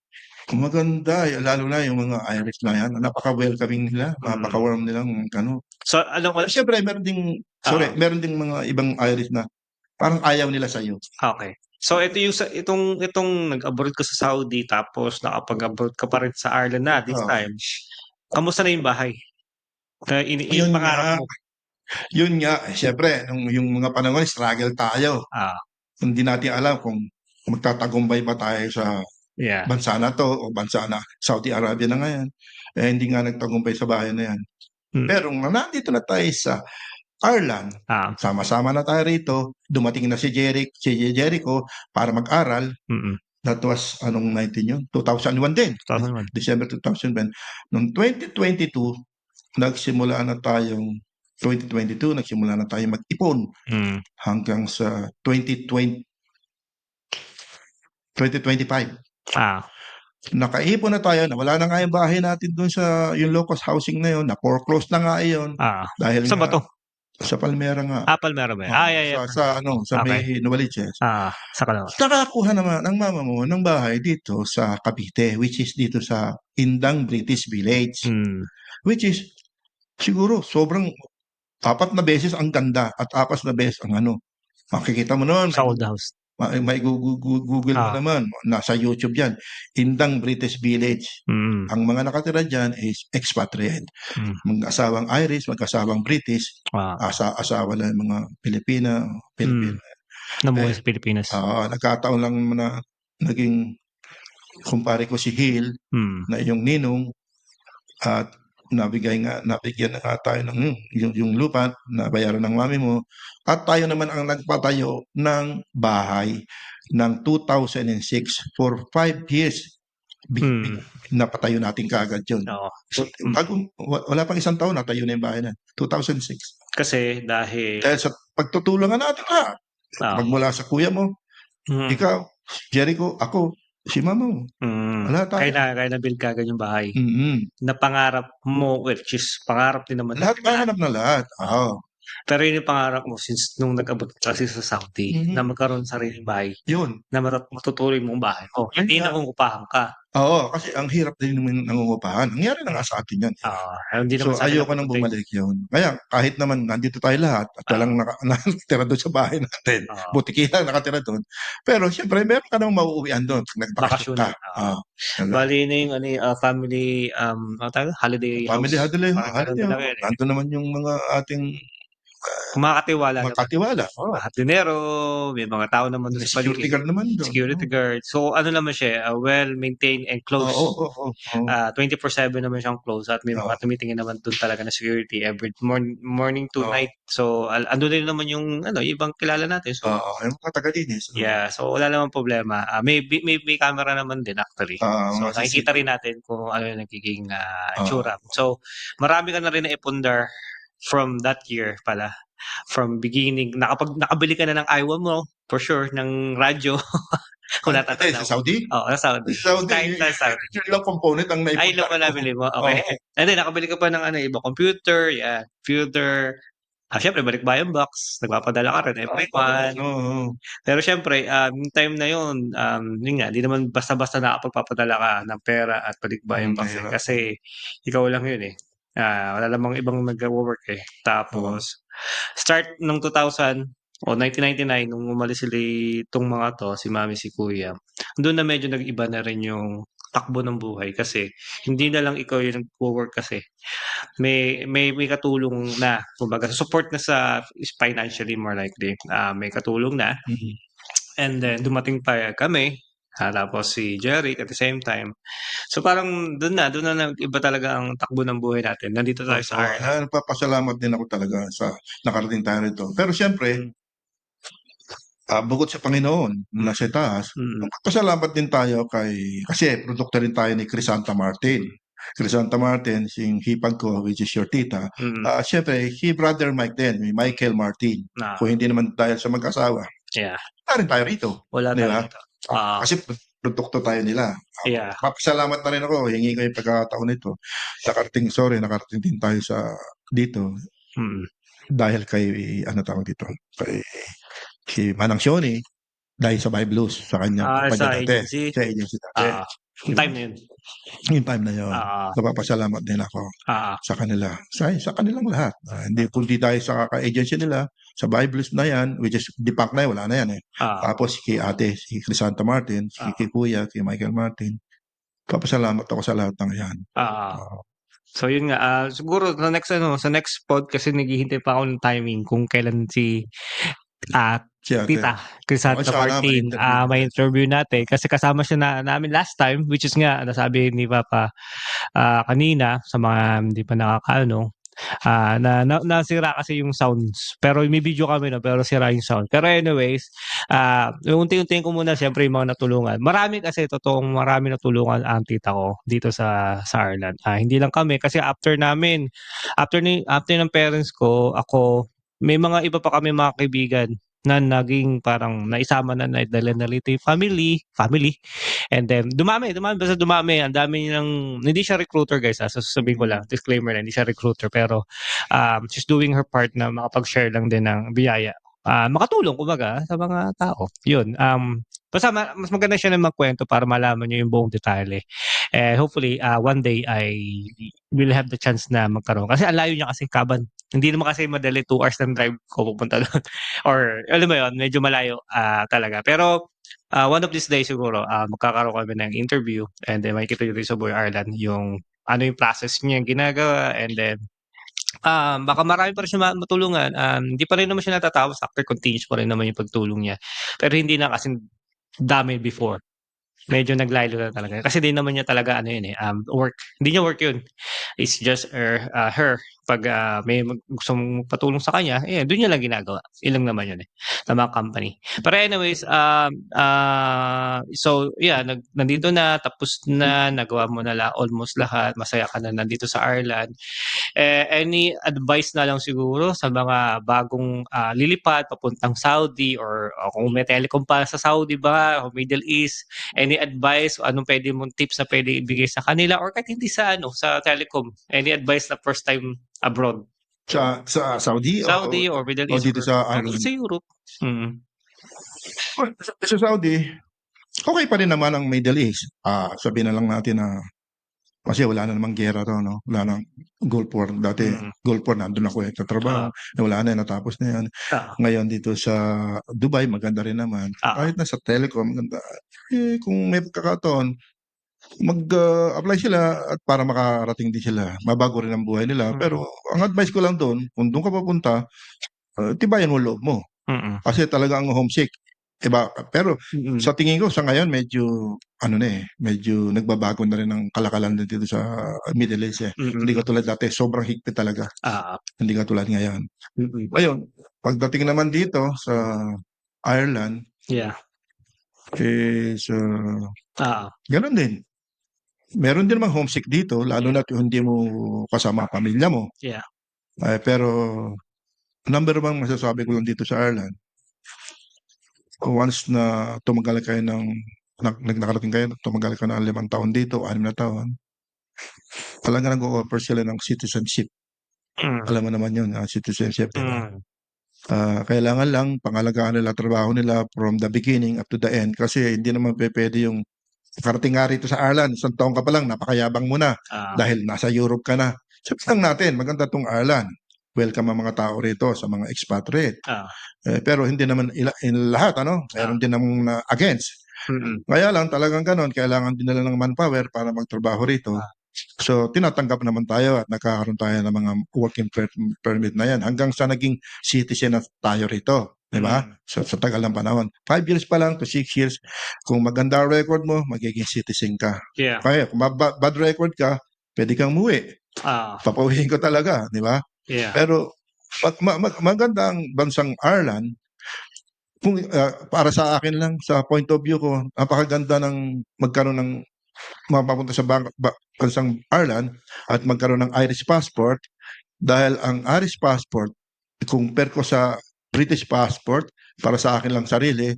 Maganda, lalo na yung mga Irish na yan. Napaka-welcoming nila, napaka-warm nilang ano. So, alam ko. Siyempre, meron ding mga ibang Irish na parang ayaw nila sa'yo. Okay. So, ito yung itong nag-abroad ka sa Saudi tapos nakapag-abroad ka pa rin sa Ireland na this time. Kamusta na yung bahay? Yung pangarap mo. Yun nga, siyempre, yung mga panahon, struggle tayo. Hindi natin alam kung magtatagumpay ba tayo sa bansa na to o bansa na Saudi Arabia na ngayon. Hindi nga nagtagumpay sa bahay na yan. Pero nandito na tayo sa Ireland, sama-sama na tayo rito, dumating na si Jericho para mag-aral. That was, 2001 din. 2001. December 2001. Noong 2022, nagsimula na tayong mag-ipon hanggang sa 2025. nakaipon na tayo, na wala na nga yung bahay natin doon sa yung locust housing na yun, na foreclosed na nga iyon dahil Saan ba nga 'to? sa Palmera nga. Palmera ba 'yan? Oo, Yeah, yeah. sa Okay. may Novaliches. Sa Caloocan. Nakakuha naman ang mama mo ng bahay dito sa Cavite, which is dito sa Indang British Village, which is siguro sobrang 4 na beses ang ganda at 4 na beses ang ano. Makikita mo noon, Sa old house. may Google mo naman, nasa YouTube 'yan, Indang British Village. Ang mga nakatira diyan is expatriate. Mag-asawang Irish, mag-asawang British, asawa lang mga Pilipino. Namuhay sa Pilipinas. Nagkataon lang na naging kumpare ko si Hill na iyong ninong at nabigyan na nga tayo ng yung lupa na bayaran ng mami mo at tayo naman ang nagpatayo ng bahay ng 2006 for 5 years. Napatayo natin kaagad yun. Oo. So, wala pang isang taon natayo na yung bahay na 2006. Kasi dahil Dahil sa pagtutulungan natin magmula sa kuya mo, ikaw, Jericho, ako, si mama mo. Wala tayo. Kaya na-build kaagad yung bahay. Mm-hmm. Na pangarap mo, which is pangarap din naman. Lahat mahanap na lahat. Pero yun yung pangarap mo since nung nag-abot kasi sa Saudi na magkaroon ng sariling bahay. Yun. Na matutuloy mong bahay. Hindi na upahan ka. Oo, kasi ang hirap din naman nangungupahan. Nangyari na nga sa atin yan. Hindi So naman ayoko nang bumalik yun. Kaya kahit naman nandito tayo lahat at walang nakatira doon sa bahay natin. Butiki lang nakatira doon. Pero siyempre meron ka namang mauuwian doon pag nagbakasyon ka. Bali na yung family holiday house. Family holiday house. Nandun naman yung mga ating makakatiwala. Dinero, may mga tao naman doon sa security guard naman doon. Security guard. So ano naman siya, well-maintained and close. 24/7 naman siyang close at may mga tumitingin naman doon talaga na security every morning to night. So andun din naman yung ibang kilala natin. So yung mga taga-linis. Yeah, so wala namang problema. May camera naman din actually. So nakikita rin natin kung ano yung nagiging itsura. So marami ka na rin naipundar from that year pala. From beginning, nakabili ka na ng iWa mo, for sure, ng radyo. Kung natatanda. Sa Saudi? Oo, sa Saudi. Kahit sa Saudi. Yung lang component ang naipundar. Ay, lang pala nabili mo. Okay. And then, nakabili ka pa ng iba, computer, computer. Siyempre, balikbayan box. Nagpapadala ka rin every month. Pero siyempre, yung time na yun nga, di naman basta-basta nakapagpapadala ka ng pera at balikbayan box. Kasi, ikaw lang yun eh. Wala namang ibang nag-work eh. Tapos, start ng 2000 o 1999, nung umalis sila itong mga to, si mami, si kuya, doon na medyo nag-iba na rin yung takbo ng buhay kasi hindi na lang ikaw yung nag-work kasi may katulong na, kumbaga support na sa financially more likely, may katulong na. And then dumating pa kami, tapos si Jerry at the same time. So parang doon na nag-iba talaga ang takbo ng buhay natin. Nandito tayo sa Ireland. Nagpapasalamat din ako talaga sa nakarating tayo rito. Pero siyempre, bukod sa Panginoon na sa taas, magpasalamat din tayo kasi produkto rin tayo ni Crisanta Martin. Crisanta Martin, yung hipag ko, which is your tita. Siyempre, brother Mike din, may Michael Martin. Kung hindi naman dahil sa mag-asawa. Wala rin tayo rito. Wala tayo rito. Kasi produkto tayo nila. Papasalamat na rin ako. Hingi ko yung pagkakataon nito. Nakarating din tayo dito. Dahil kay, kay si Manang Sioni, dahil sa Bible Blues, sa kanya. Sa agency? Sa agency dati. Yung time na yun. Yung time na yun. Napapasalamat din ako sa kanila. Sa kanilang lahat. Hindi tayo sa kaka-agency nila, sa Bibles na yan, which is Deepak na wala na yan eh. Tapos kay ate, si Crisanta Martin, kay kuya, kay Michael Martin. Papasalamat ako sa lahat ng yan. So yun nga, siguro sa next pod kasi naghihintay pa ako ng timing kung kailan si Tita Crisanta Martin may interview natin kasi kasama siya namin last time, which is nga nasabi ni Papa kanina sa mga hindi pa nakakaano, nasira kasi yung sounds. Pero may video kami pero sira yung sound. Pero anyways, unti-untiin ko muna siyempre yung mga natulungan. Marami natulungan ang tita ko dito sa Ireland. Hindi lang kami kasi after ng parents ko, ako, may mga iba pa kami mga kaibigan na naging parang naisama na dala na rito yung family. And then dumami, basta dumami. Ang dami ng, hindi siya recruiter guys, sasabihin ko lang, disclaimer lang, hindi siya recruiter, pero she's doing her part na makapag-share lang din ng biyaya. Makatulong kumbaga sa mga tao. Yun. Basta mas maganda siya na magkwento para malaman niyo yung buong detalye. And hopefully, one day I will have the chance na magkaroon. Kasi ang layo niya kasi Kaban. Hindi naman kasi madali 2 hours ng drive ko pupunta doon. Or alam mo yun, medyo malayo talaga. Pero one of these days siguro, magkakaroon kami ng interview and then makikita nyo rin sa Boy Ireland yung ano yung process niya ginagawa, and then baka marami pa rin siya matulungan. Hindi pa rin naman siya natatapos after, continuous pa rin naman yung pagtulong niya. Pero hindi na kasi dami before. Medyo naglaylo na talaga. Kasi di naman niya talaga ano yun work. Hindi niya work yun. It's just her. Pag may gustong patulong sa kanya, doon niya lang ginagawa. Ilang naman yun ng mga company. Pero anyways, so yeah, nandito na, tapos na, nagawa mo na almost lahat. Masaya ka na nandito sa Ireland. Any advice na lang siguro sa mga bagong lilipad papuntang Saudi, or kung may telecom pa sa Saudi ba o Middle East, any advice, anong pwede mong tips na pwede ibigay sa kanila, or kahit hindi sa sa telecom, any advice na first time abroad, Sa Saudi Saudi or Middle o East, dito sa or Ireland? sa Europe. Well, sa Saudi, okay pa rin naman ang Middle East. Sabihin na lang natin na kasi wala na namang giyera to, no? Wala nang Gulf War. Dati, Gulf War, nandun ako nagtatrabaho. Wala na, natapos na yan. Ngayon dito sa Dubai, maganda rin naman. Kahit na sa telecom, maganda. Kung may pagkakataon, mag-apply sila at para makarating din sila. Mabago rin ang buhay nila. Pero ang advice ko lang doon, kung doon ka papunta, tibayan mo loob mo. Kasi talaga ang homesick. Iba, pero sa tingin ko sa ngayon medyo medyo nagbabago na rin ang kalakalan dito sa Middle East. Hindi katulad dati, sobrang higpit talaga. Hindi katulad ngayon. Ngayon, pagdating naman dito sa Ireland, is ganun din. Meron din namang homesick dito, lalo na kung hindi mo kasama ang pamilya mo. Pero number one masasabi ko lang dito sa Ireland, once na tumagal kayo nakarating kayo, tumagal ka ng 5 taon dito, 6 na taon, talaga nag-o-offer sila ng citizenship. Alam mo naman yun, citizenship, diba? Kailangan lang pangalagaan nila trabaho nila from the beginning up to the end, kasi hindi naman pwede yung karating nga rito sa Ireland, 1 taon ka pa lang, napakayabang mo na dahil nasa Europe ka na. Sabi lang natin, maganda tong Ireland. Welcome ang mga tao rito sa mga expatriate. Pero hindi naman lahat, meron din namang against. Kaya lang talagang ganon, kailangan din nila ng manpower para magtrabaho rito. So tinatanggap naman tayo at nagkakaroon tayo ng mga working permit na yan hanggang sa naging citizen na tayo rito. Diba? So sa tagal ng panahon. 5 years pa lang to 6 years. Kung maganda ang record mo, magiging citizen ka. Kaya kung bad record ka, pwede kang umuwi. Papawihin ko talaga, di ba? Pero maganda ang bansang Ireland. Kung para sa akin lang, sa point of view ko, napakaganda ng magkaroon ng mapapunta sa bansang Ireland at magkaroon ng Irish passport, dahil ang Irish passport, compare ko sa British passport, para sa akin lang sarili,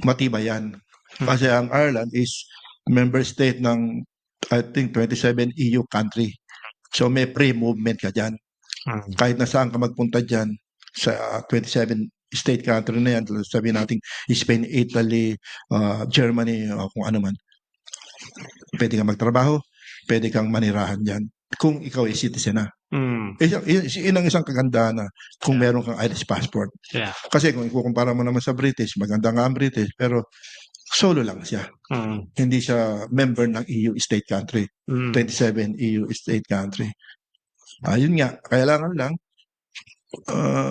matibay yan. Kasi ang Ireland is member state ng, I think, 27 EU country. So may free movement ka dyan. Kahit na saan ka magpunta dyan sa 27 state country na yan, sabihin natin Spain, Italy, Germany, kung ano man, pwede kang magtrabaho, pwede kang manirahan dyan kung ikaw ay citizen na. Yun ang isang kagandahan na kung meron kang Irish passport. Kasi kung ikukumpara mo naman sa British, maganda nga ang British, pero solo lang siya. Hindi siya member ng EU state country. 27 EU state country. Yun nga, kailangan lang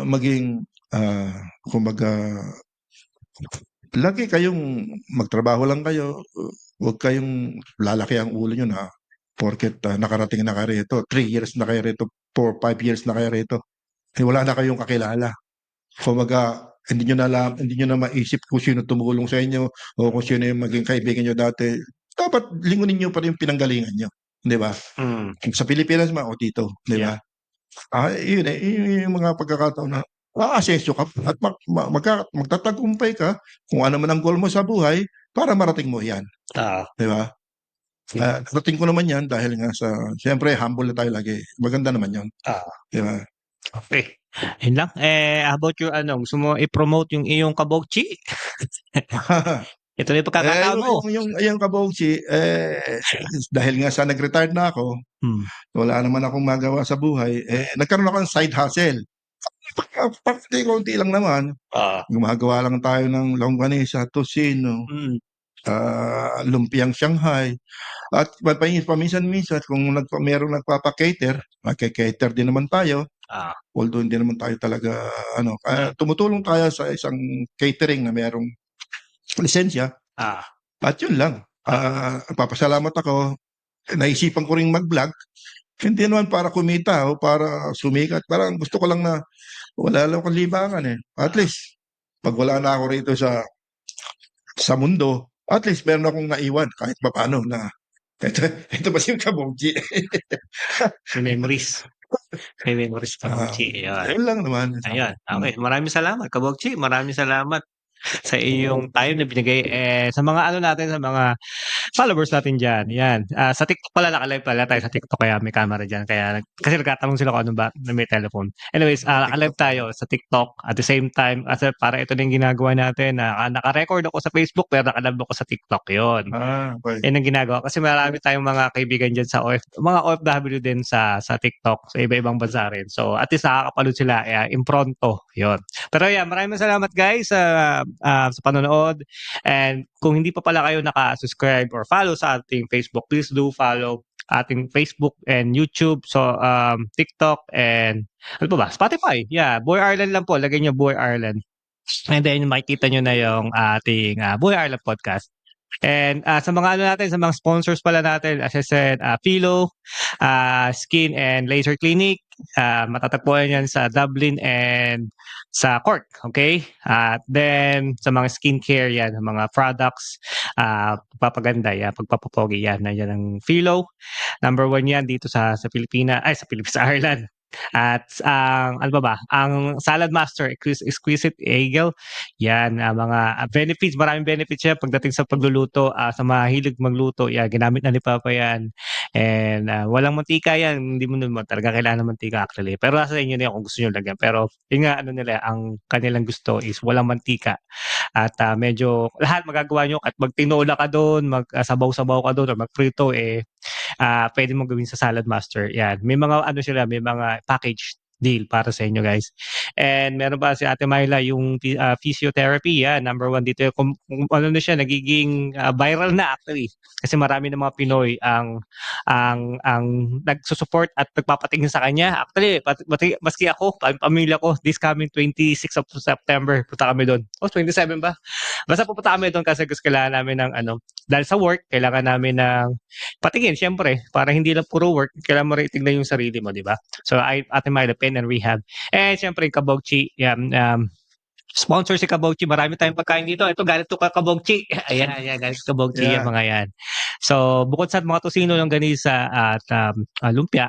maging, kumbaga, lagi kayong magtrabaho lang kayo. Huwag kayong lalaki ang ulo nyo na porket nakarating na kayo rito, 3 years na kayo rito, 4, 5 years na kayo rito. Wala na kayong kakilala. Kumbaga, hindi nyo na maisip kung sino tumulong sa inyo o kung sino yung maging kaibigan nyo dati. Dapat lingunin nyo pa rin yung pinanggalingan nyo. Di ba? Sa Pilipinas o dito. Di ba? Yun yung mga pagkakataon na aaseso ka at magtatagumpay ka kung ano man ang goal mo sa buhay para marating mo 'yan, Ah, 'di ba? Narating ko naman 'yan dahil nga sa siyempre humble na tayo lagi, maganda naman 'yun, ah, 'di ba? okey. Yun lang. How about your ano, gusto mo i-promote yung iyong kabogchi? Ito na yung pagkakataon mo. Yung kabogsi, dahil nga sa nag-retired na ako, Hmm, wala naman akong magawa sa buhay, nagkaroon ako ng side hustle. Pakonti-konti lang naman, ah, gumagawa lang tayo ng longganisa, tocino, mm, lumpiang Shanghai, at paminsan-minsan kung merong nagpapa-cater, magke-cater din naman tayo. ah, Although hindi naman tayo talaga tumutulong tayo sa isang catering na merong lisensya ah, at yun lang. Nagpapasalamat ako, naisipan ko ring mag-vlog, hindi naman para kumita o para sumikat, parang gusto ko lang na wala lang akong libangan, eh. At least 'pag wala na ako rito sa mundo, at least meron akong naiwan kahit papaano na eto eto pa si Kabongji. may memories. May memories Ah, kabogchi, ayun. ayun lang naman. Ayan, Hmm. okey. Maraming salamat kabogchi, maraming salamat sa iyong time na binigay, sa mga ano natin, sa mga followers natin diyan, 'yan. Sa TikTok pala, naka-live pala tayo sa TikTok kaya may camera diyan kaya kasi nagtatanong sila kung ano ba na may telephone. Anyways, naka-live TikTok. tayo sa TikTok at the same time para ito na yung ginagawa natin na, naka-record ako sa Facebook pero naka-live ako sa TikTok, 'yun. Okey. Yan ang ginagawa kasi marami tayong mga kaibigan diyan sa mga OFW din sa TikTok, sa iba-ibang bansa rin. So, at least nakakapanood sila, impronto, 'yun. Pero yan, maraming salamat guys sa panonood and kung hindi pa pala kayo naka-subscribe or follow sa ating Facebook, please do follow ating Facebook and YouTube, so, TikTok and ano pa ba, Spotify. Yeah, Boy Ireland lang po, lagay niyo Boy Ireland. And then makikita niyo na yung ating, Boy Ireland podcast. And, sa mga ano natin, sa mga sponsors pala natin, as I said, Philo, Skin and Laser Clinic, matatagpuan yan sa Dublin and sa Cork, okay? At then sa mga skincare yan, mga products, pagpapaganda yan, pagpapapogi yan, nandiyan ang Philo. Number 1 yan dito sa Pilipinas, ay sa Pilipinas, sa Ireland. At ang ano pa ba, ang Salad Master Exquisite Eagle, yan, mga benefits, maraming benefits yan pagdating sa pagluluto, sa mahilig magluto, yan, ginamit na ni Papa yan. And, walang mantika yan, hindi mo naman talaga kailangan ng mantika actually. Pero nasa inyo na yan kung gusto niyo lagyan. Pero yun nga ano nila, ang kanilang gusto is walang mantika at, medyo lahat magagawa niyo kahit magtinola ka dun, sabaw-sabaw ka dun or magprito, puwede mong gawin sa Salad Master, 'yan. May mga ano sila, may mga package deal para sa inyo guys. And meron pa si Ate Myla yung physiotherapy, 'yan, number 1 dito kung ano na siya nagiging, viral na actually. Kasi marami ng mga Pinoy ang nagsu-support at nagpapatingin sa kanya. Actually pati maski ako, pamilya ko this coming 26th of September punta kami dun. 27 ba? Basta pupunta kami dun kasi gusto kailangan namin ng ano, dahil sa work kailangan namin ng patingin siyempre para hindi lang puro work, kailangan mo rin itignan yung sarili mo, 'di ba? So, Ate Myla Pain and Rehab. And siyempre yung Kabogchi, yan, sponsor si Kabogchi, marami tayong pagkain dito. Ito galing 'to kay Kabogchi. Ayan, ayan, galing sa Kabogchi yang Yeah. mga yan. So, bukod sa mga tocino, longganisa at, lumpia,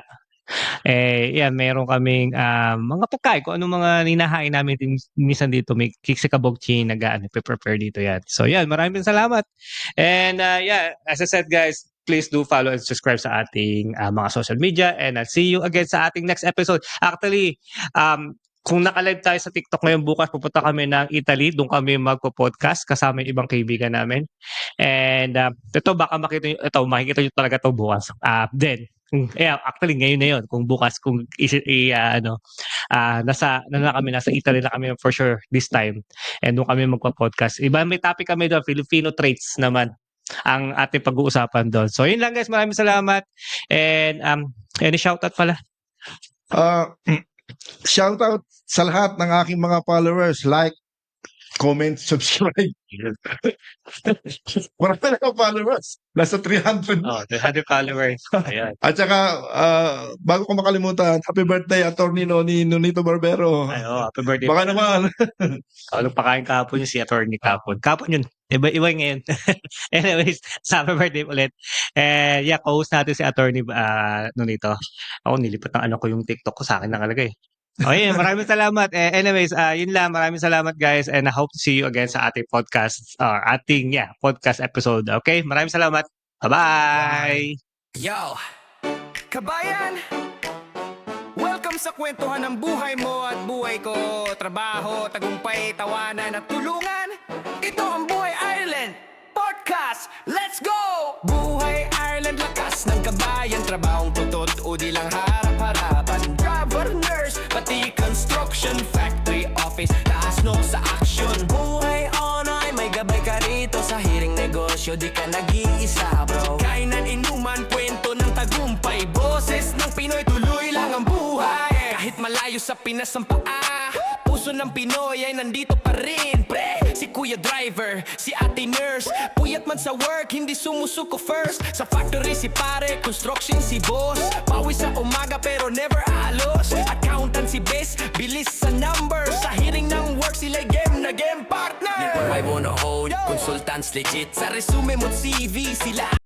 yan meron kaming, mga pagkain kung anong mga hinahain namin minsan dito may si Kabogchi nag-aano prepare dito yan. So yan, maraming salamat. And, yeah, as I said guys, please do follow and subscribe sa ating, mga social media and I'll see you again sa ating next episode. Actually, kung naka-live tayo sa TikTok ngayon, bukas pupunta kami ng Italy, doon kami magpo-podcast kasama yung ibang kaibigan namin. And, ito baka makikita niyo talaga 'to bukas. Then, yeah, actually ngayon na 'yon kung bukas kung ano, nasa Italy na kami for sure this time and doon kami magpo-podcast. Iba may topic kami doon, Filipino traits naman ang ating pag-uusapan doon. So yun lang guys, maraming salamat and, any shoutout pala? Ah, shoutout sa lahat ng aking mga followers, like, comment, subscribe. Marami na akong followers, nasa 300 na. 300 followers, ayan. At saka, bago ko makalimutan, happy birthday Attorney Nonito Barbero. Ay, happy birthday. Baka naman. Nagpakain kahapon yung si attorney kahapon. Kahapon yun, iba ngayon. Anyways, happy birthday ulit. And yeah, co-host natin si attorney, Nonito. Ako nilipat ng ano ko yung TikTok ko, sa'kin nakalagay. Okay, maraming salamat. Anyways, yun lang. Maraming salamat guys and I hope to see you again sa ating podcast podcast episode. Okay, maraming salamat. Bye-bye! Yo! Kabayan! Welcome sa kwentuhan ng buhay mo at buhay ko. Trabaho, tagumpay, tawanan at tulungan. Ito ang Buhay Ireland Podcast! Let's go! Buhay Ireland, lakas ng kabayan. Trabahong tutot o di lang harap-harapan. Driver, nurse, pati construction, factory, office. Taas no sa action. Buhay on ay may gabay ka rito. Sa hiring negosyo, di ka nag-iisa bro. Kainan, inuman, kwento ng tagumpay. Boses ng Pinoy, tuloy lang ang buhay. Kahit malayo sa Pinas ang paa, puso ng Pinoy ay nandito pa rin, pre. Si Kuya Driver, si Ate Nurse, puyat man sa work, hindi sumusuko first. Sa factory si pare, construction si boss. Pawis sa umaga pero never alos. Accountant si Bes, bilis sa numbers. Sa hiring ng work sila'y game na game partner. I wanna hold, consultants legit. Sa resume mo CV, sila